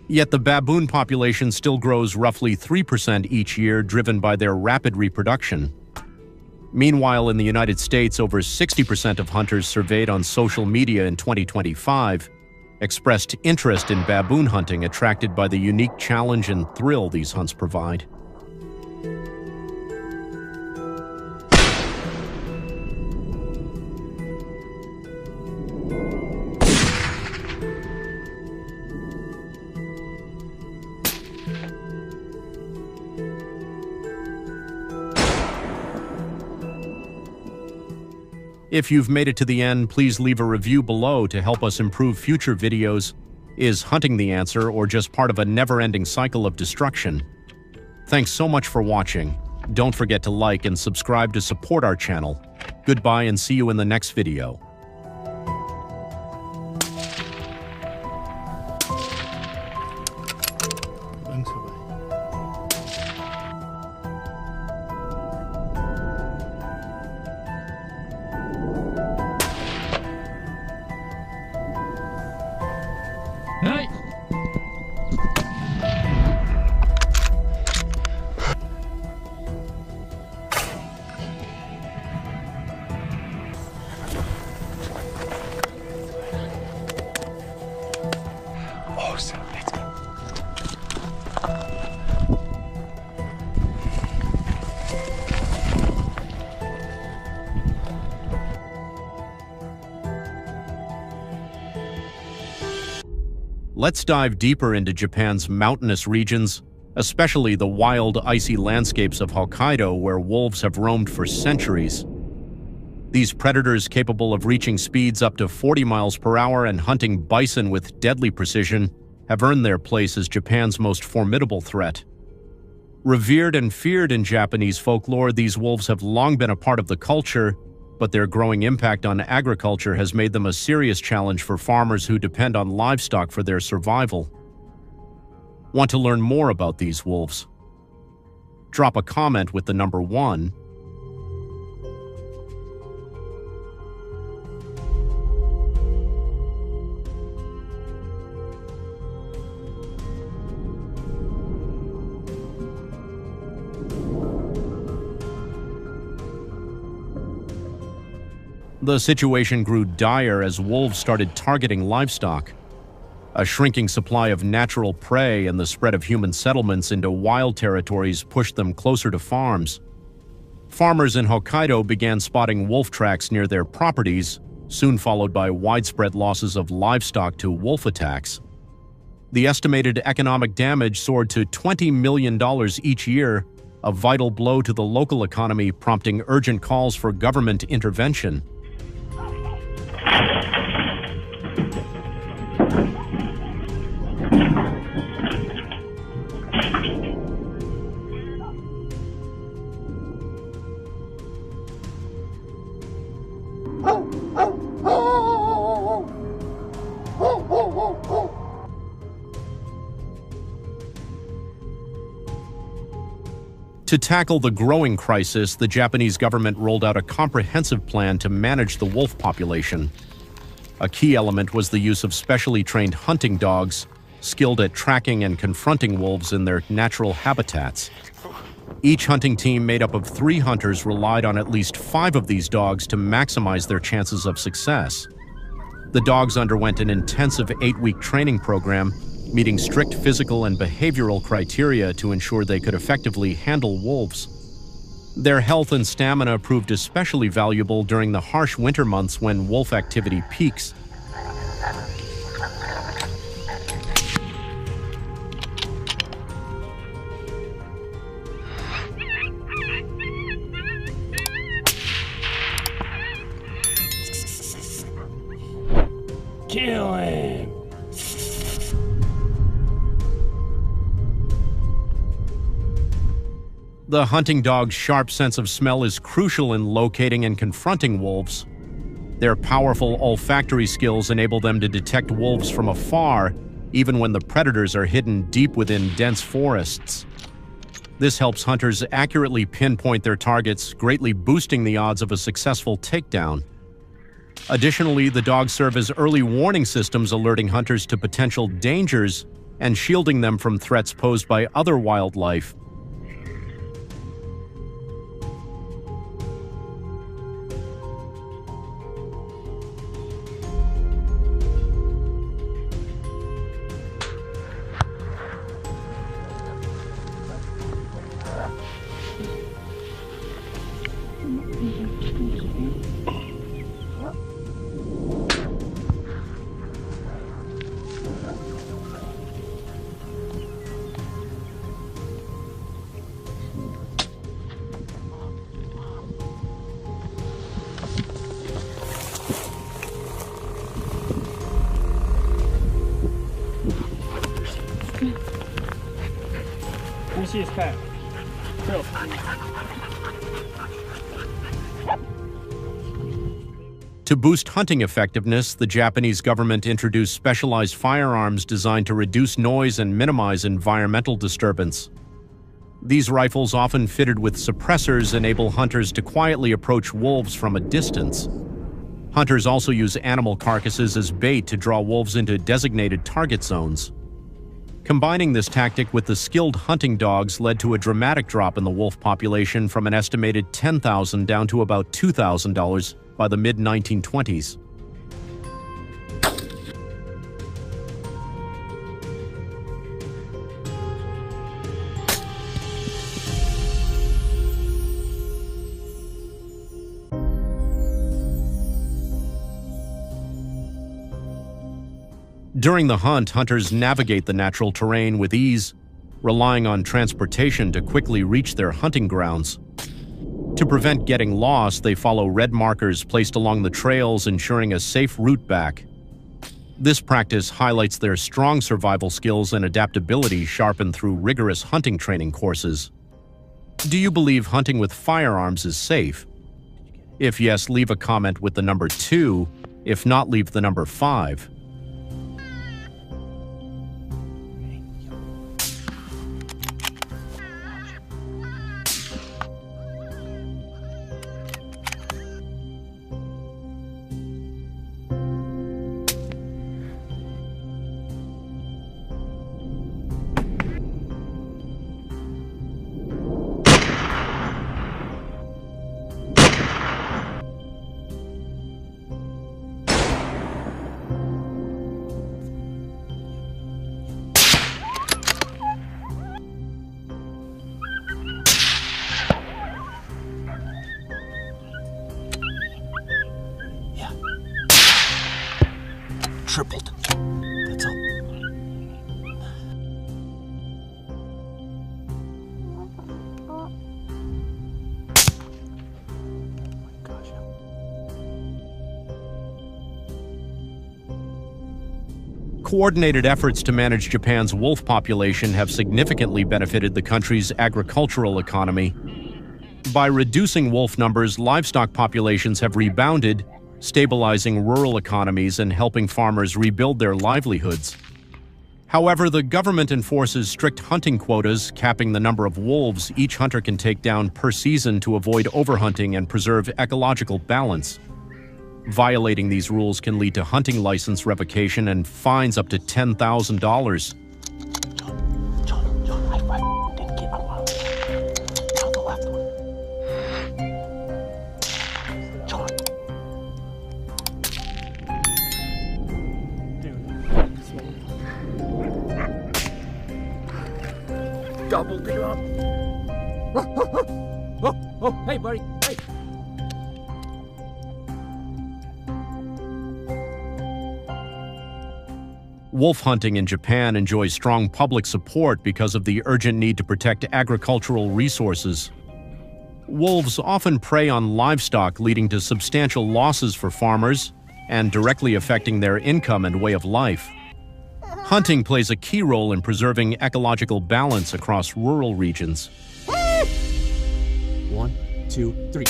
Yet the baboon population still grows roughly 3% each year, driven by their rapid reproduction. Meanwhile, in the United States, over 60% of hunters surveyed on social media in 2025 expressed interest in baboon hunting, attracted by the unique challenge and thrill these hunts provide. If you've made it to the end, please leave a review below to help us improve future videos. Is hunting the answer, or just part of a never-ending cycle of destruction? Thanks so much for watching. Don't forget to like and subscribe to support our channel. Goodbye and see you in the next video. Hey! Awesome, let's go. Let's dive deeper into Japan's mountainous regions, especially the wild, icy landscapes of Hokkaido, where wolves have roamed for centuries. These predators, capable of reaching speeds up to 40 miles per hour and hunting bison with deadly precision, have earned their place as Japan's most formidable threat. Revered and feared in Japanese folklore, these wolves have long been a part of the culture, but their growing impact on agriculture has made them a serious challenge for farmers who depend on livestock for their survival. Want to learn more about these wolves? drop a comment with the number 1. The situation grew dire as wolves started targeting livestock. A shrinking supply of natural prey and the spread of human settlements into wild territories pushed them closer to farms. Farmers in Hokkaido began spotting wolf tracks near their properties, soon followed by widespread losses of livestock to wolf attacks. The estimated economic damage soared to $20 million each year, a vital blow to the local economy, prompting urgent calls for government intervention. To tackle the growing crisis, the Japanese government rolled out a comprehensive plan to manage the wolf population. A key element was the use of specially trained hunting dogs, skilled at tracking and confronting wolves in their natural habitats. Each hunting team made up of 3 hunters relied on at least 5 of these dogs to maximize their chances of success. The dogs underwent an intensive 8-week training program, meeting strict physical and behavioral criteria to ensure they could effectively handle wolves. Their health and stamina proved especially valuable during the harsh winter months when wolf activity peaks. Kill him! The hunting dog's sharp sense of smell is crucial in locating and confronting wolves. Their powerful olfactory skills enable them to detect wolves from afar, even when the predators are hidden deep within dense forests. This helps hunters accurately pinpoint their targets, greatly boosting the odds of a successful takedown. Additionally, the dogs serve as early warning systems, alerting hunters to potential dangers and shielding them from threats posed by other wildlife. Let me see his pack. Go. To boost hunting effectiveness, the Japanese government introduced specialized firearms designed to reduce noise and minimize environmental disturbance. These rifles, often fitted with suppressors, enable hunters to quietly approach wolves from a distance. Hunters also use animal carcasses as bait to draw wolves into designated target zones. Combining this tactic with the skilled hunting dogs led to a dramatic drop in the wolf population from an estimated 10,000 down to about $2,000 by the mid-1920s. During the hunt, hunters navigate the natural terrain with ease, relying on transportation to quickly reach their hunting grounds. To prevent getting lost, they follow red markers placed along the trails, ensuring a safe route back. This practice highlights their strong survival skills and adaptability sharpened through rigorous hunting training courses. Do you believe hunting with firearms is safe? If yes, leave a comment with the number 2. If not, leave the number 5. tripled. That's all. Coordinated efforts to manage Japan's wolf population have significantly benefited the country's agricultural economy. By reducing wolf numbers, livestock populations have rebounded, stabilizing rural economies and helping farmers rebuild their livelihoods. However, the government enforces strict hunting quotas, capping the number of wolves each hunter can take down per season to avoid overhunting and preserve ecological balance. Violating these rules can lead to hunting license revocation and fines up to $10,000. John, I didn't get on the left one. John. Doubled it up. Oh, hey, buddy. Hey. Wolf hunting in Japan enjoys strong public support because of the urgent need to protect agricultural resources. Wolves often prey on livestock, leading to substantial losses for farmers and directly affecting their income and way of life. Hunting plays a key role in preserving ecological balance across rural regions. 1, 2, 3.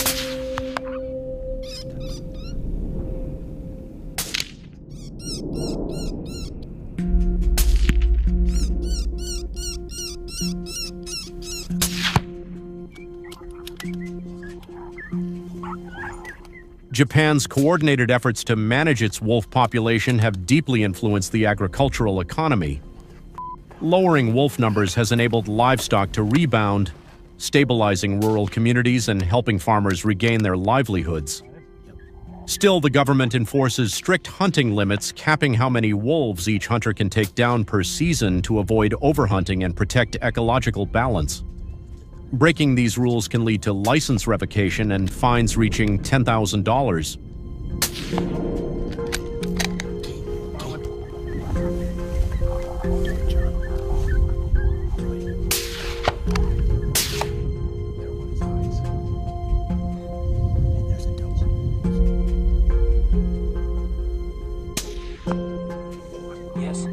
Japan's coordinated efforts to manage its wolf population have deeply influenced the agricultural economy. Lowering wolf numbers has enabled livestock to rebound, stabilizing rural communities and helping farmers regain their livelihoods. Still, the government enforces strict hunting limits, capping how many wolves each hunter can take down per season to avoid overhunting and protect ecological balance. Breaking these rules can lead to license revocation and fines reaching $10,000. Yes.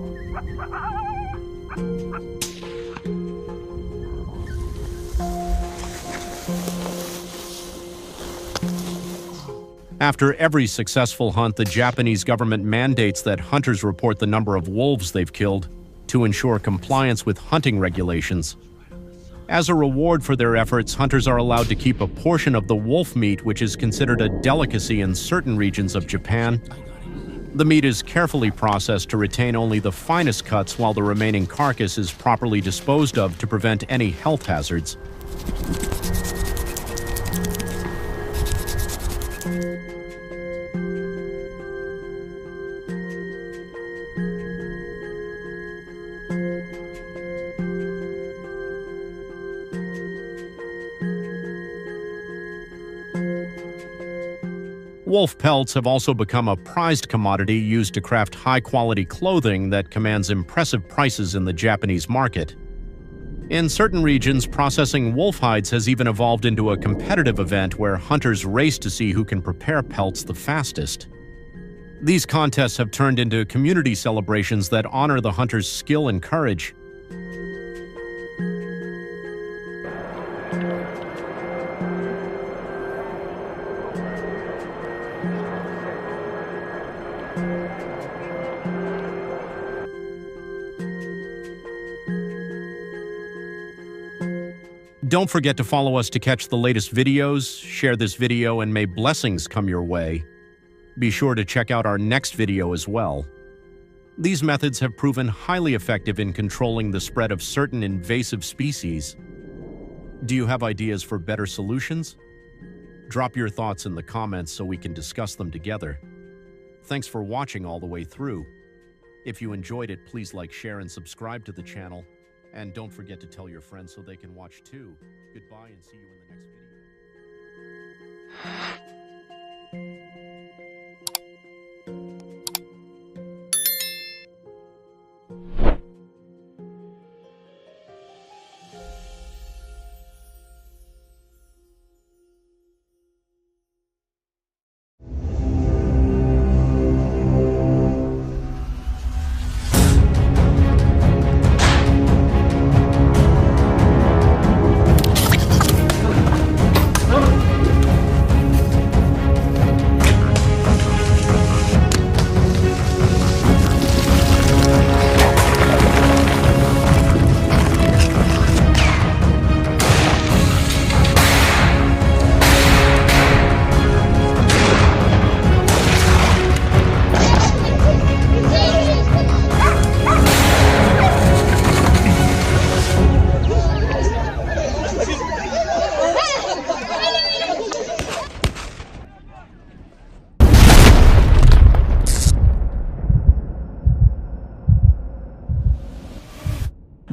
After every successful hunt, the Japanese government mandates that hunters report the number of wolves they've killed to ensure compliance with hunting regulations. As a reward for their efforts, hunters are allowed to keep a portion of the wolf meat, which is considered a delicacy in certain regions of Japan. The meat is carefully processed to retain only the finest cuts, while the remaining carcass is properly disposed of to prevent any health hazards. Wolf pelts have also become a prized commodity used to craft high-quality clothing that commands impressive prices in the Japanese market. In certain regions, processing wolf hides has even evolved into a competitive event where hunters race to see who can prepare pelts the fastest. These contests have turned into community celebrations that honor the hunter's skill and courage. Don't forget to follow us to catch the latest videos, share this video, and may blessings come your way. Be sure to check out our next video as well. These methods have proven highly effective in controlling the spread of certain invasive species. Do you have ideas for better solutions? Drop your thoughts in the comments so we can discuss them together. Thanks for watching all the way through. If you enjoyed it, please like, share, and subscribe to the channel. And don't forget to tell your friends so they can watch too. Goodbye and see you in the next video.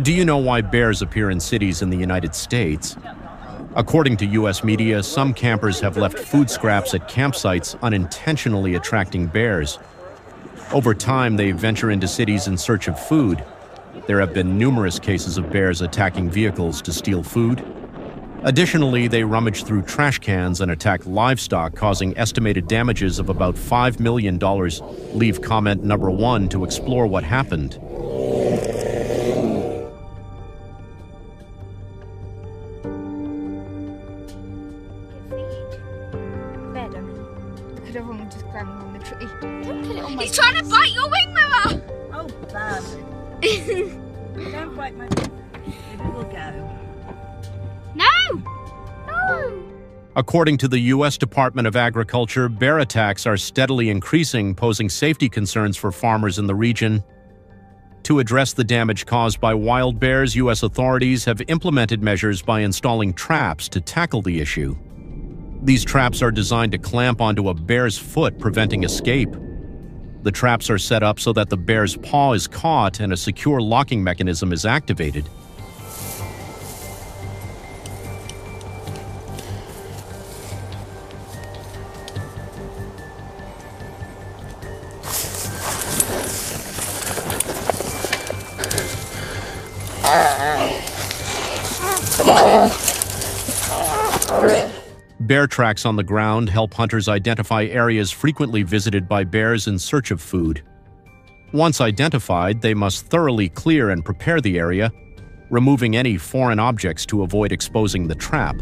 Do you know why bears appear in cities in the United States? According to U.S. media, some campers have left food scraps at campsites, unintentionally attracting bears. Over time, they venture into cities in search of food. There have been numerous cases of bears attacking vehicles to steal food. Additionally, they rummage through trash cans and attack livestock, causing estimated damages of about $5 million. Leave comment number 1 to explore what happened. Bed, I mean. Look at everyone just climbing on the tree. Don't put it on my He's trying to bite your wing mirror! Oh, bad. Don't bite my... It will go. No! No! According to the U.S. Department of Agriculture, bear attacks are steadily increasing, posing safety concerns for farmers in the region. To address the damage caused by wild bears, U.S. authorities have implemented measures by installing traps to tackle the issue. These traps are designed to clamp onto a bear's foot, preventing escape. The traps are set up so that the bear's paw is caught and a secure locking mechanism is activated. Bear tracks on the ground help hunters identify areas frequently visited by bears in search of food. Once identified, they must thoroughly clear and prepare the area, removing any foreign objects to avoid exposing the trap.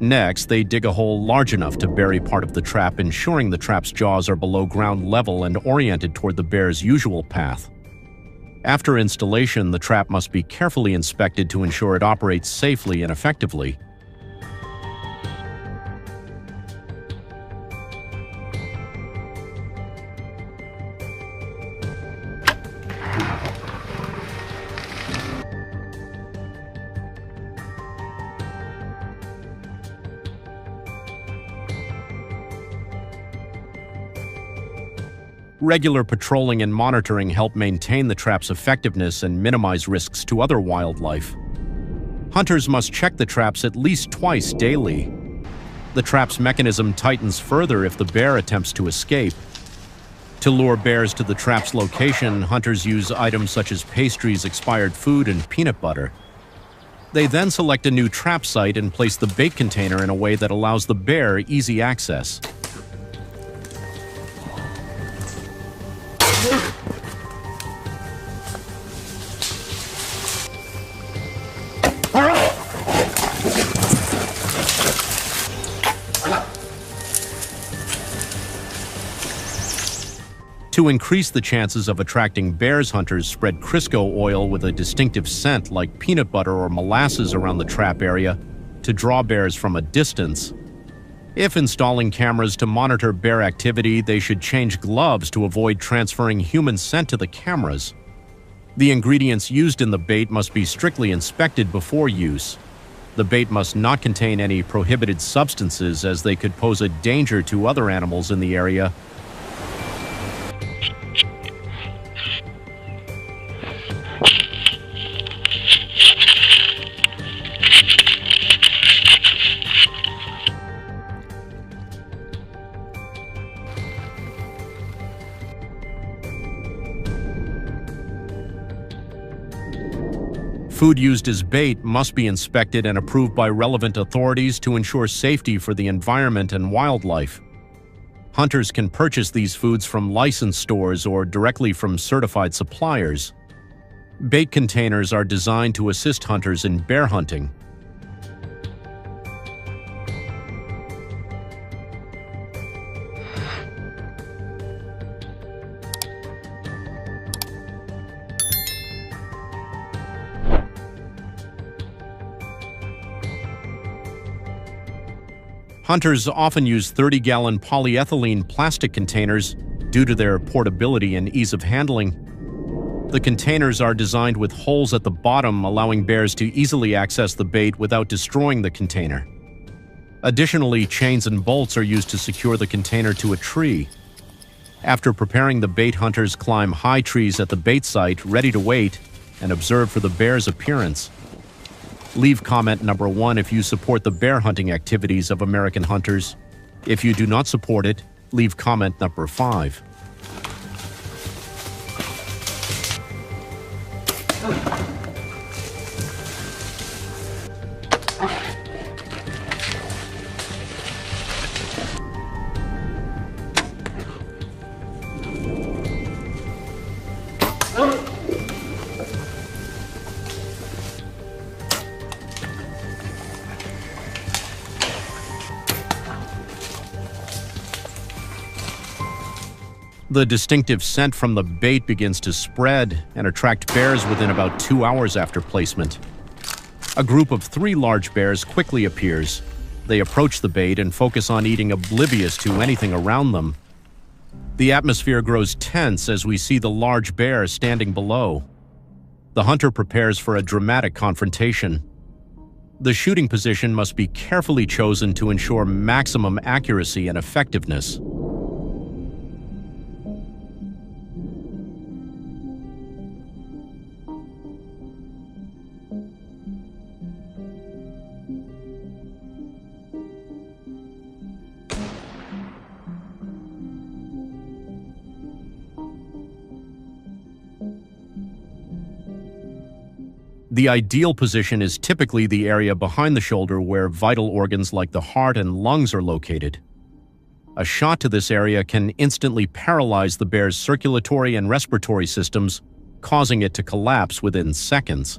Next, they dig a hole large enough to bury part of the trap, ensuring the trap's jaws are below ground level and oriented toward the bear's usual path. After installation, the trap must be carefully inspected to ensure it operates safely and effectively. Regular patrolling and monitoring help maintain the trap's effectiveness and minimize risks to other wildlife. Hunters must check the traps at least twice daily. The trap's mechanism tightens further if the bear attempts to escape. To lure bears to the trap's location, hunters use items such as pastries, expired food, and peanut butter. They then select a new trap site and place the bait container in a way that allows the bear easy access. To increase the chances of attracting bears, hunters spread Crisco oil with a distinctive scent like peanut butter or molasses around the trap area to draw bears from a distance. If installing cameras to monitor bear activity, they should change gloves to avoid transferring human scent to the cameras. The ingredients used in the bait must be strictly inspected before use. The bait must not contain any prohibited substances, as they could pose a danger to other animals in the area. Food used as bait must be inspected and approved by relevant authorities to ensure safety for the environment and wildlife. Hunters can purchase these foods from licensed stores or directly from certified suppliers. Bait containers are designed to assist hunters in bear hunting. Hunters often use 30-gallon polyethylene plastic containers due to their portability and ease of handling. The containers are designed with holes at the bottom, allowing bears to easily access the bait without destroying the container. Additionally, chains and bolts are used to secure the container to a tree. After preparing the bait, hunters climb high trees at the bait site, ready to wait, and observe for the bear's appearance. Leave comment number 1 if you support the bear hunting activities of American hunters. If you do not support it, leave comment number 5. The distinctive scent from the bait begins to spread and attract bears within about 2 hours after placement. A group of 3 large bears quickly appears. They approach the bait and focus on eating, oblivious to anything around them. The atmosphere grows tense as we see the large bear standing below. The hunter prepares for a dramatic confrontation. The shooting position must be carefully chosen to ensure maximum accuracy and effectiveness. The ideal position is typically the area behind the shoulder where vital organs like the heart and lungs are located. A shot to this area can instantly paralyze the bear's circulatory and respiratory systems, causing it to collapse within seconds.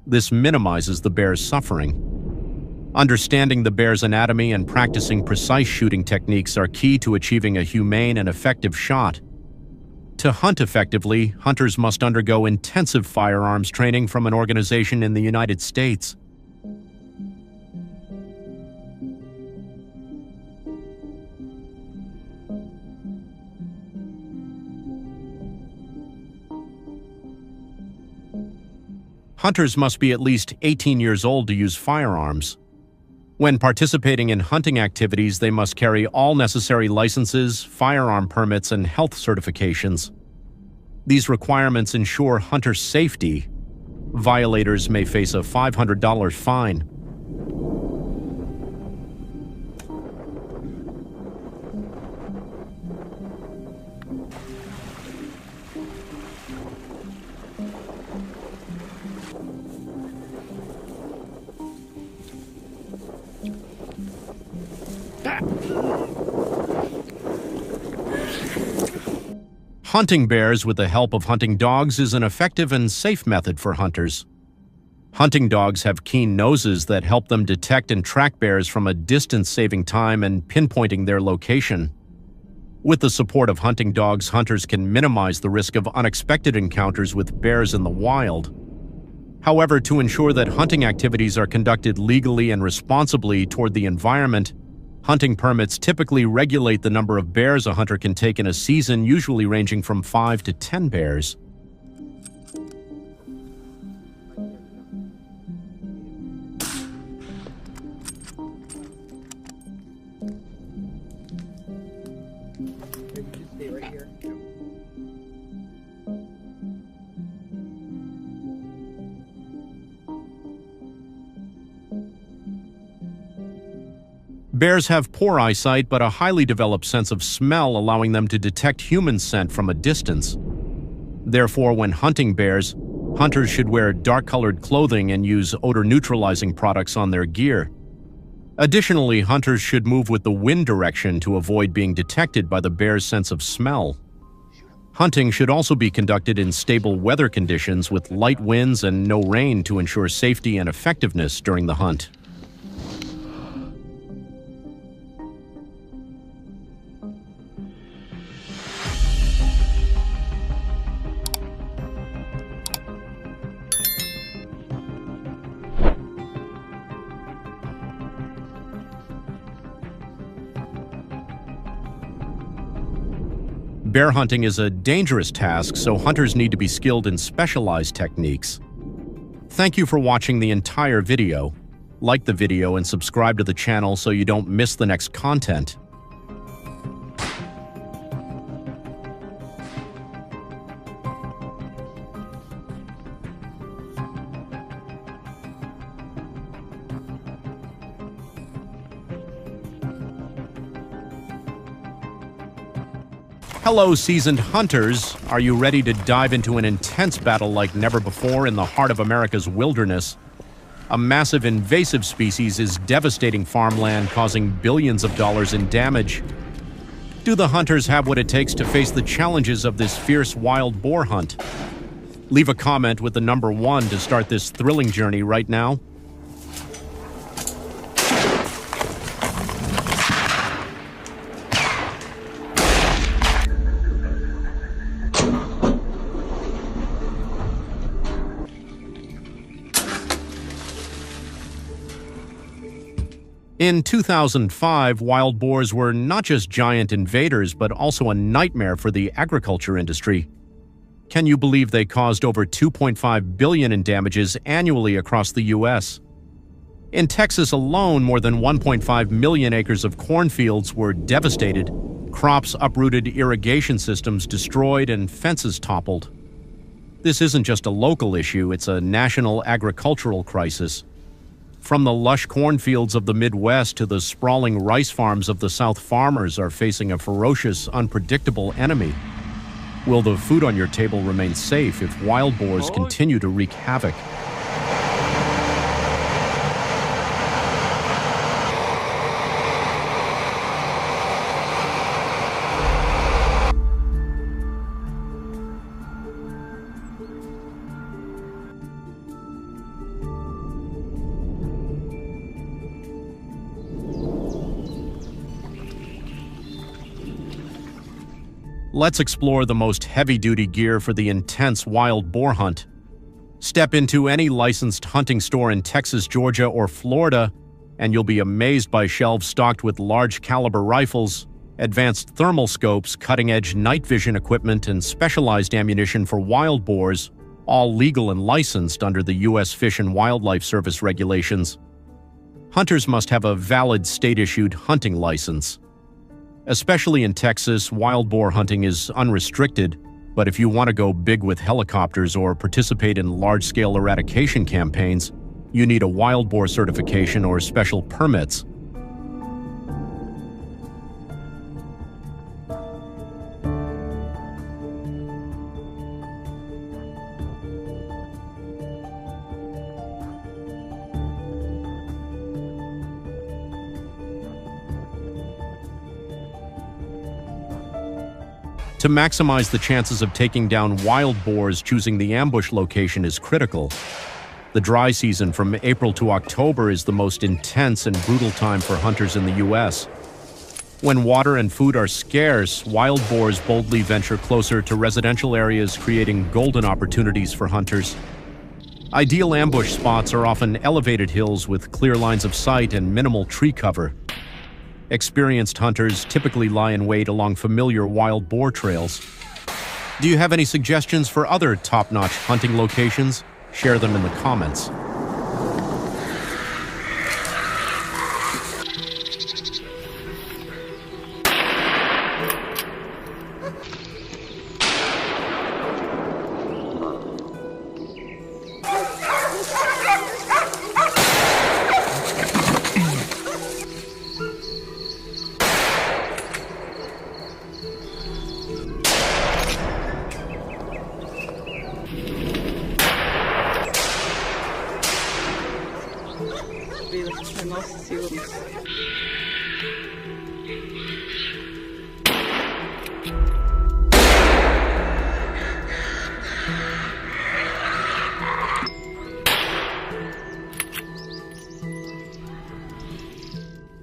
This minimizes the bear's suffering. Understanding the bear's anatomy and practicing precise shooting techniques are key to achieving a humane and effective shot. To hunt effectively, hunters must undergo intensive firearms training from an organization in the United States. Hunters must be at least 18 years old to use firearms. When participating in hunting activities, they must carry all necessary licenses, firearm permits, and health certifications. These requirements ensure hunter safety. Violators may face a $500 fine. Hunting bears with the help of hunting dogs is an effective and safe method for hunters. Hunting dogs have keen noses that help them detect and track bears from a distance, saving time and pinpointing their location. With the support of hunting dogs, hunters can minimize the risk of unexpected encounters with bears in the wild. However, to ensure that hunting activities are conducted legally and responsibly toward the environment, hunting permits typically regulate the number of bears a hunter can take in a season, usually ranging from 5 to 10 bears. Bears have poor eyesight but a highly developed sense of smell, allowing them to detect human scent from a distance. Therefore, when hunting bears, hunters should wear dark-colored clothing and use odor-neutralizing products on their gear. Additionally, hunters should move with the wind direction to avoid being detected by the bear's sense of smell. Hunting should also be conducted in stable weather conditions with light winds and no rain to ensure safety and effectiveness during the hunt. Bear hunting is a dangerous task, so hunters need to be skilled in specialized techniques. Thank you for watching the entire video. Like the video and subscribe to the channel so you don't miss the next content. Hello, seasoned hunters. Are you ready to dive into an intense battle like never before in the heart of America's wilderness? A massive invasive species is devastating farmland, causing billions of dollars in damage. Do the hunters have what it takes to face the challenges of this fierce wild boar hunt? Leave a comment with the number 1 to start this thrilling journey right now. In 2005, wild boars were not just giant invaders, but also a nightmare for the agriculture industry. Can you believe they caused over $2.5 billion in damages annually across the U.S.? In Texas alone, more than 1.5 million acres of cornfields were devastated, crops uprooted, irrigation systems destroyed, and fences toppled. This isn't just a local issue, it's a national agricultural crisis. From the lush cornfields of the Midwest to the sprawling rice farms of the South, farmers are facing a ferocious, unpredictable enemy. Will the food on your table remain safe if wild boars continue to wreak havoc? Let's explore the most heavy-duty gear for the intense wild boar hunt. Step into any licensed hunting store in Texas, Georgia, or Florida, and you'll be amazed by shelves stocked with large-caliber rifles, advanced thermal scopes, cutting-edge night vision equipment, and specialized ammunition for wild boars, all legal and licensed under the U.S. Fish and Wildlife Service regulations. Hunters must have a valid state-issued hunting license. Especially in Texas, wild boar hunting is unrestricted, but if you want to go big with helicopters or participate in large-scale eradication campaigns, you need a wild boar certification or special permits. To maximize the chances of taking down wild boars, choosing the ambush location is critical. The dry season from April to October is the most intense and brutal time for hunters in the U.S. When water and food are scarce, wild boars boldly venture closer to residential areas, creating golden opportunities for hunters. Ideal ambush spots are often elevated hills with clear lines of sight and minimal tree cover. Experienced hunters typically lie in wait along familiar wild boar trails. Do you have any suggestions for other top-notch hunting locations? Share them in the comments.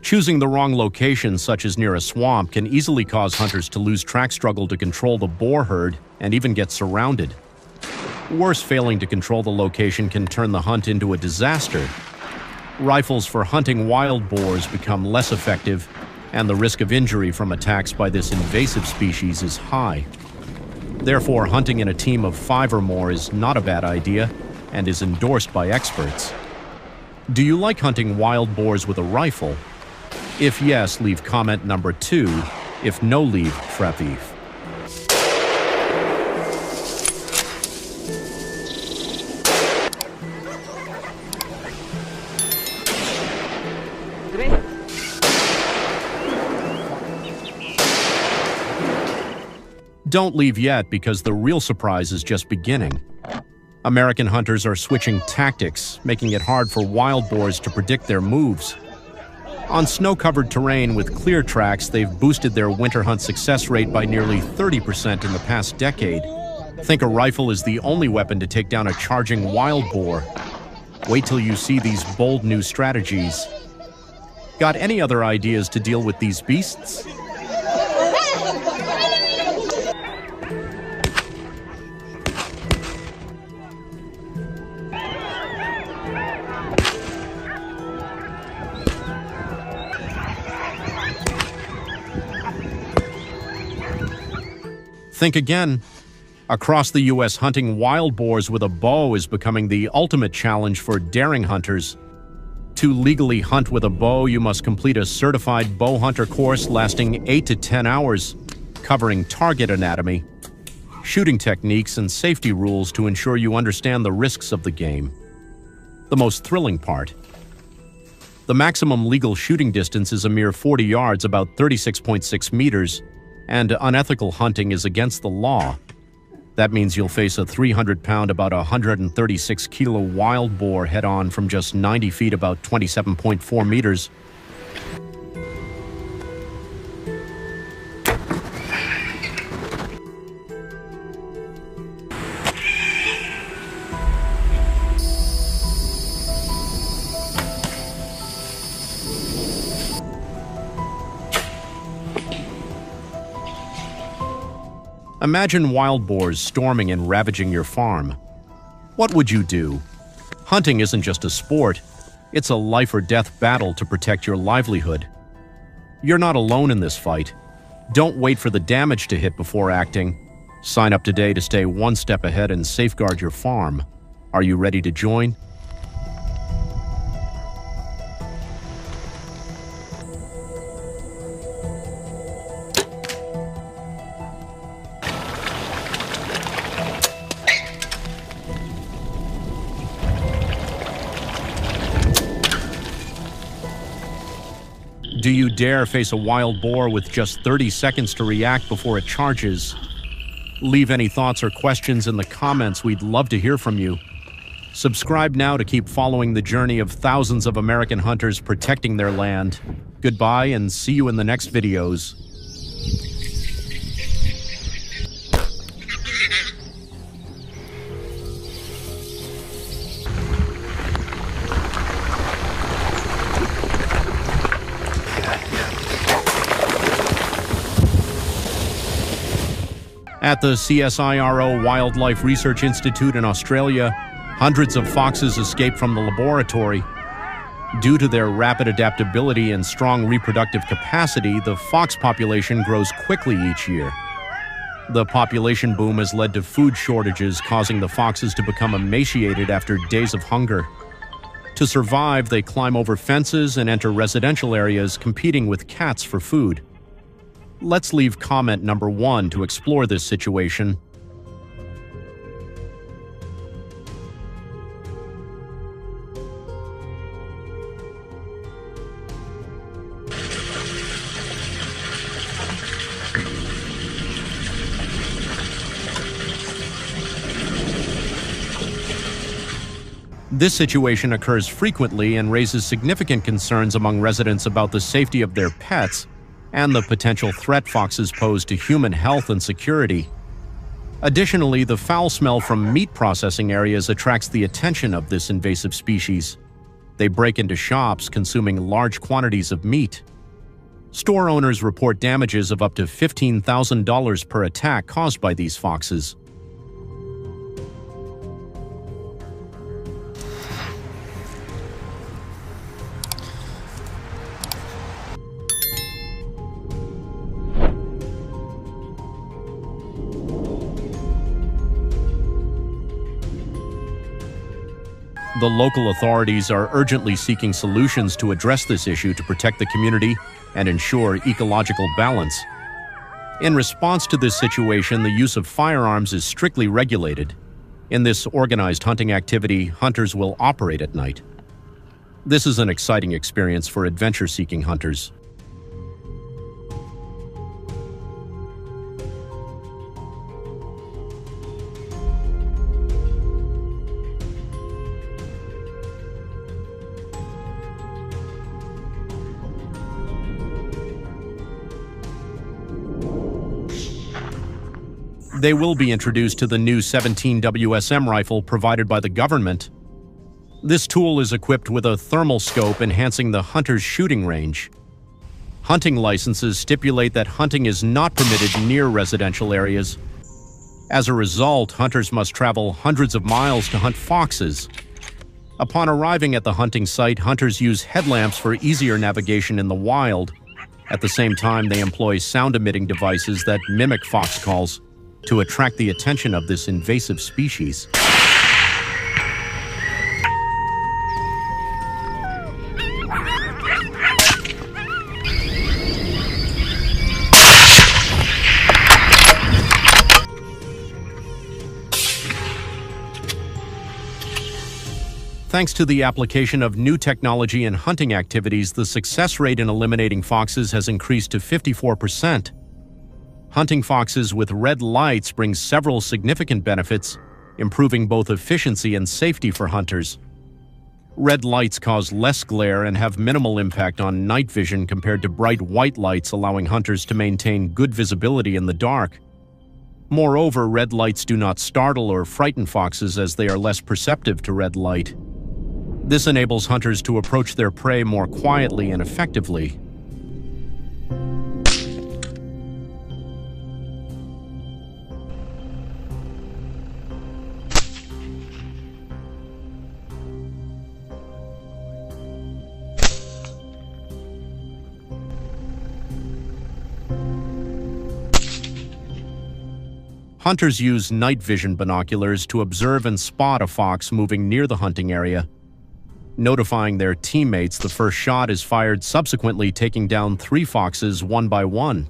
Choosing the wrong location, such as near a swamp, can easily cause hunters to lose track, struggle to control the boar herd, and even get surrounded. Worse, failing to control the location can turn the hunt into a disaster. Rifles for hunting wild boars become less effective, and the risk of injury from attacks by this invasive species is high. Therefore, hunting in a team of 5 or more is not a bad idea and is endorsed by experts. Do you like hunting wild boars with a rifle? If yes, leave comment number 2. If no, leave frappif. Don't leave yet, because the real surprise is just beginning. American hunters are switching tactics, making it hard for wild boars to predict their moves. On snow-covered terrain with clear tracks, they've boosted their winter hunt success rate by nearly 30% in the past decade. Think a rifle is the only weapon to take down a charging wild boar. Wait till you see these bold new strategies. Got any other ideas to deal with these beasts? Think again. Across the U.S., hunting wild boars with a bow is becoming the ultimate challenge for daring hunters. To legally hunt with a bow, you must complete a certified bow hunter course lasting 8 to 10 hours, covering target anatomy, shooting techniques, and safety rules to ensure you understand the risks of the game. The most thrilling part. The maximum legal shooting distance is a mere 40 yards, about 36.6 meters, and unethical hunting is against the law. That means you'll face a 300-pound, about 136-kilo wild boar head-on from just 90 feet, about 27.4 meters. Imagine wild boars storming and ravaging your farm. What would you do? Hunting isn't just a sport, it's a life-or-death battle to protect your livelihood. You're not alone in this fight. Don't wait for the damage to hit before acting. Sign up today to stay one step ahead and safeguard your farm. Are you ready to join? Do you dare face a wild boar with just 30 seconds to react before it charges? Leave any thoughts or questions in the comments. We'd love to hear from you. Subscribe now to keep following the journey of thousands of American hunters protecting their land. Goodbye, and see you in the next videos. At the CSIRO Wildlife Research Institute in Australia, hundreds of foxes escaped from the laboratory. Due to their rapid adaptability and strong reproductive capacity, the fox population grows quickly each year. The population boom has led to food shortages, causing the foxes to become emaciated after days of hunger. To survive, they climb over fences and enter residential areas, competing with cats for food. Let's leave comment number 1 to explore this situation. This situation occurs frequently and raises significant concerns among residents about the safety of their pets and the potential threat foxes pose to human health and security. Additionally, the foul smell from meat processing areas attracts the attention of this invasive species. They break into shops, consuming large quantities of meat. Store owners report damages of up to $15,000 per attack caused by these foxes. The local authorities are urgently seeking solutions to address this issue to protect the community and ensure ecological balance. In response to this situation, the use of firearms is strictly regulated. In this organized hunting activity, hunters will operate at night. This is an exciting experience for adventure-seeking hunters. They will be introduced to the new 17 WSM rifle provided by the government. This tool is equipped with a thermal scope enhancing the hunter's shooting range. Hunting licenses stipulate that hunting is not permitted near residential areas. As a result, hunters must travel hundreds of miles to hunt foxes. Upon arriving at the hunting site, hunters use headlamps for easier navigation in the wild. At the same time, they employ sound-emitting devices that mimic fox calls to attract the attention of this invasive species. Thanks to the application of new technology in hunting activities, the success rate in eliminating foxes has increased to 54%. Hunting foxes with red lights brings several significant benefits, improving both efficiency and safety for hunters. Red lights cause less glare and have minimal impact on night vision compared to bright white lights, allowing hunters to maintain good visibility in the dark. Moreover, red lights do not startle or frighten foxes as they are less perceptive to red light. This enables hunters to approach their prey more quietly and effectively. Hunters use night vision binoculars to observe and spot a fox moving near the hunting area. Notifying their teammates, the first shot is fired, subsequently taking down 3 foxes one by one.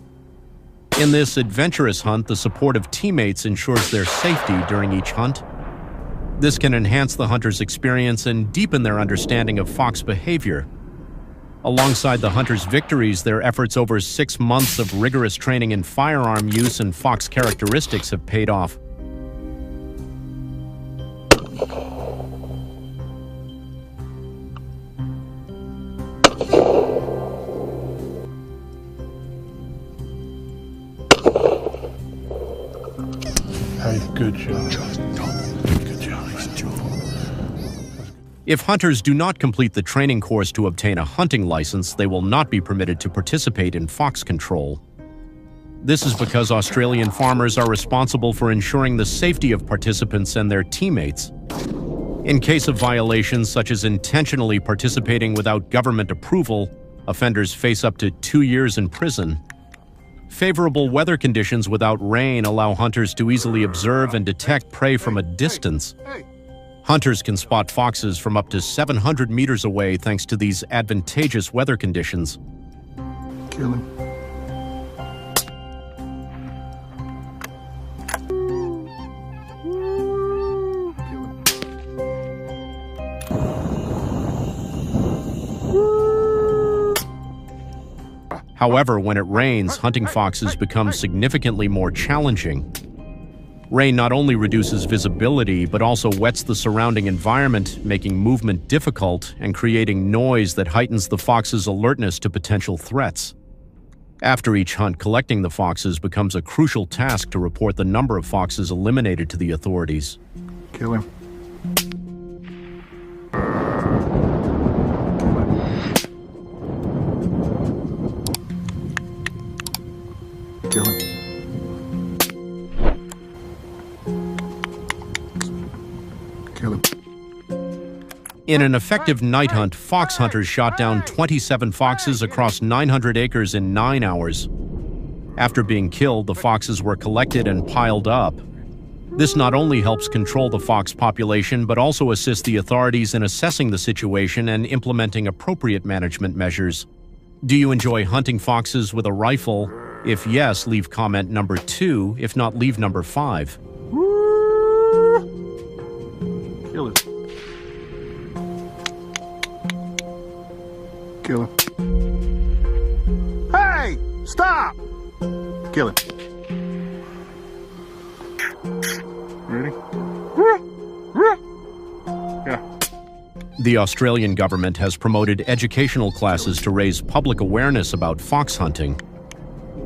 In this adventurous hunt, the support of teammates ensures their safety during each hunt. This can enhance the hunter's experience and deepen their understanding of fox behavior. Alongside the hunter's victories, their efforts over 6 months of rigorous training in firearm use and fox characteristics have paid off. Hey, good job. Good job. If hunters do not complete the training course to obtain a hunting license, they will not be permitted to participate in fox control. This is because Australian farmers are responsible for ensuring the safety of participants and their teammates. In case of violations such as intentionally participating without government approval, offenders face up to 2 years in prison. Favorable weather conditions without rain allow hunters to easily observe and detect prey from a distance. Hunters can spot foxes from up to 700 meters away thanks to these advantageous weather conditions. Kill him. However, when it rains, hunting foxes become significantly more challenging. Rain not only reduces visibility, but also wets the surrounding environment, making movement difficult and creating noise that heightens the fox's alertness to potential threats. After each hunt, collecting the foxes becomes a crucial task to report the number of foxes eliminated to the authorities. Kill him. Kill him. Kill him. In an effective night hunt, fox hunters shot down 27 foxes across 900 acres in 9 hours. After being killed, the foxes were collected and piled up. This not only helps control the fox population, but also assists the authorities in assessing the situation and implementing appropriate management measures. Do you enjoy hunting foxes with a rifle? If yes, leave comment number 2. If not, leave number 5. Kill him. Kill him. Hey! Stop! Kill him. Ready? Yeah. The Australian government has promoted educational classes to raise public awareness about fox hunting.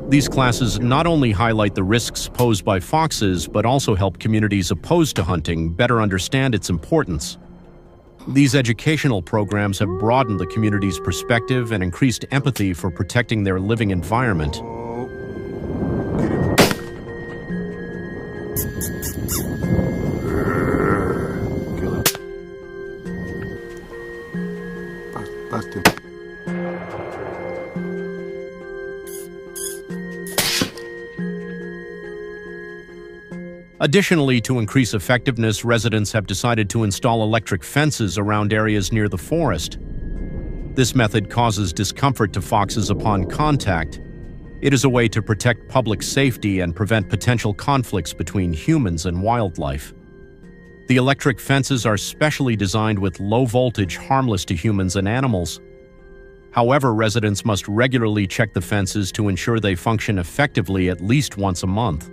These classes not only highlight the risks posed by foxes, but also help communities opposed to hunting better understand its importance. These educational programs have broadened the community's perspective and increased empathy for protecting their living environment. Additionally, to increase effectiveness, residents have decided to install electric fences around areas near the forest. This method causes discomfort to foxes upon contact. It is a way to protect public safety and prevent potential conflicts between humans and wildlife. The electric fences are specially designed with low voltage, harmless to humans and animals. However, residents must regularly check the fences to ensure they function effectively at least once a month.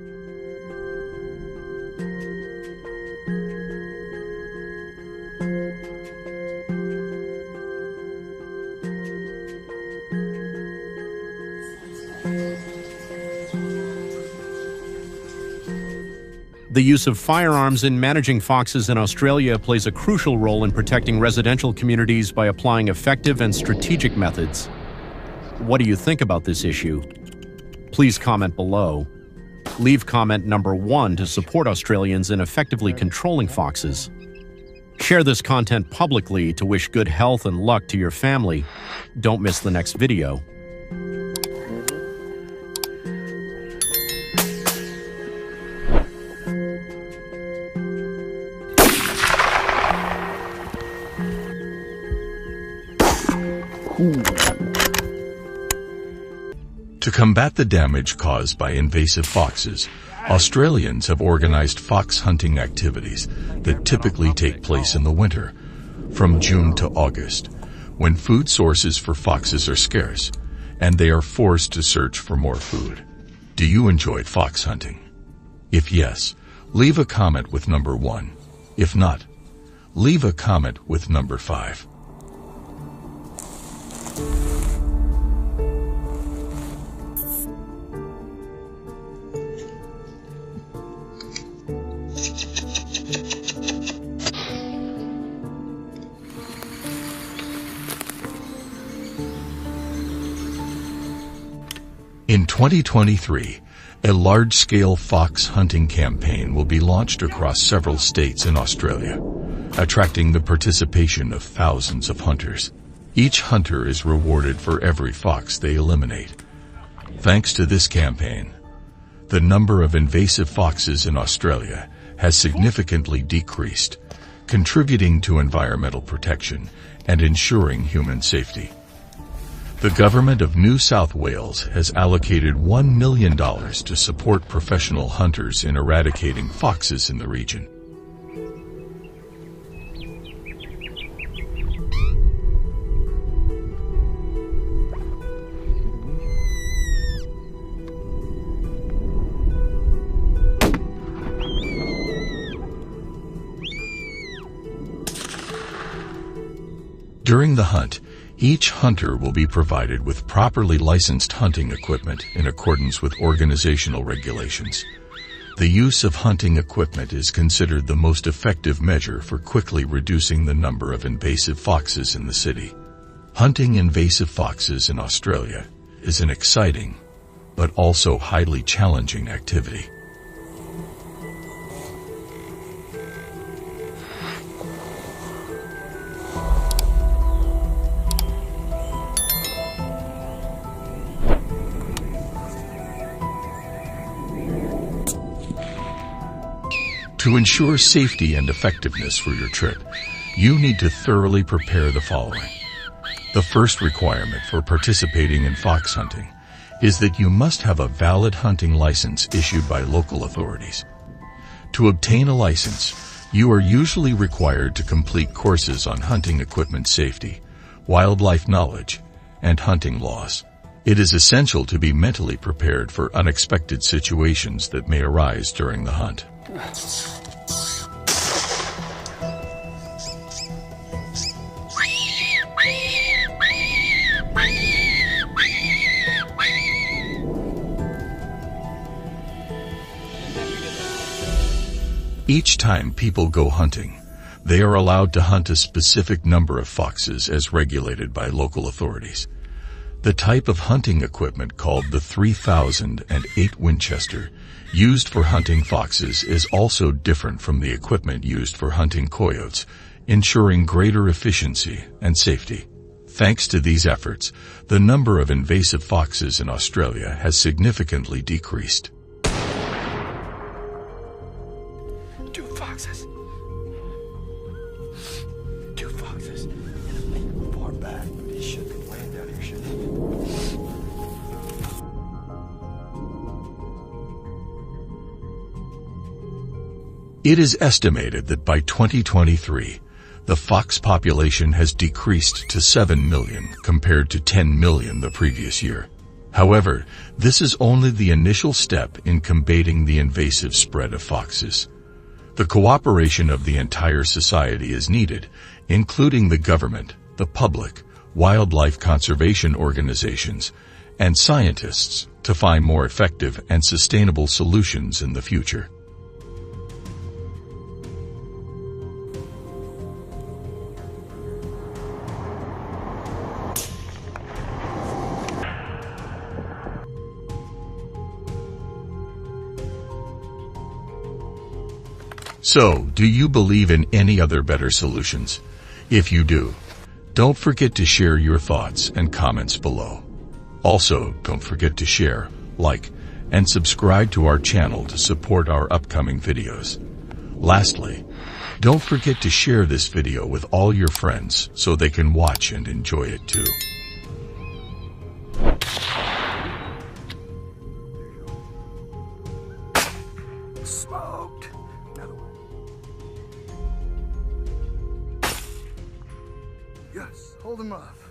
The use of firearms in managing foxes in Australia plays a crucial role in protecting residential communities by applying effective and strategic methods. What do you think about this issue? Please comment below. Leave comment number 1 to support Australians in effectively controlling foxes. Share this content publicly to wish good health and luck to your family. Don't miss the next video. To combat the damage caused by invasive foxes, Australians have organized fox hunting activities that typically take place in the winter, from June to August, when food sources for foxes are scarce, and they are forced to search for more food. Do you enjoy fox hunting? If yes, leave a comment with number 1. If not, leave a comment with number 5. In 2023, a large-scale fox hunting campaign will be launched across several states in Australia, attracting the participation of thousands of hunters. Each hunter is rewarded for every fox they eliminate. Thanks to this campaign, the number of invasive foxes in Australia has significantly decreased, contributing to environmental protection and ensuring human safety. The government of New South Wales has allocated $1 million to support professional hunters in eradicating foxes in the region. During the hunt, each hunter will be provided with properly licensed hunting equipment in accordance with organizational regulations. The use of hunting equipment is considered the most effective measure for quickly reducing the number of invasive foxes in the city. Hunting invasive foxes in Australia is an exciting, but also highly challenging activity. To ensure safety and effectiveness for your trip, you need to thoroughly prepare the following. The first requirement for participating in fox hunting is that you must have a valid hunting license issued by local authorities. To obtain a license, you are usually required to complete courses on hunting equipment safety, wildlife knowledge, and hunting laws. It is essential to be mentally prepared for unexpected situations that may arise during the hunt. Each time people go hunting, they are allowed to hunt a specific number of foxes as regulated by local authorities. The type of hunting equipment called the 3008 Winchester used for hunting foxes is also different from the equipment used for hunting coyotes, ensuring greater efficiency and safety. Thanks to these efforts, the number of invasive foxes in Australia has significantly decreased. Two foxes. Two foxes. Far back. They should be laying down here, shouldn't they? It is estimated that by 2023, the fox population has decreased to 7 million compared to 10 million the previous year. However, this is only the initial step in combating the invasive spread of foxes. The cooperation of the entire society is needed, including the government, the public, wildlife conservation organizations, and scientists to find more effective and sustainable solutions in the future. So, do you believe in any other better solutions? If you do, don't forget to share your thoughts and comments below. Also, don't forget to share, like, and subscribe to our channel to support our upcoming videos. Lastly, don't forget to share this video with all your friends so they can watch and enjoy it too. Smoked. Another one. Yes, hold him off.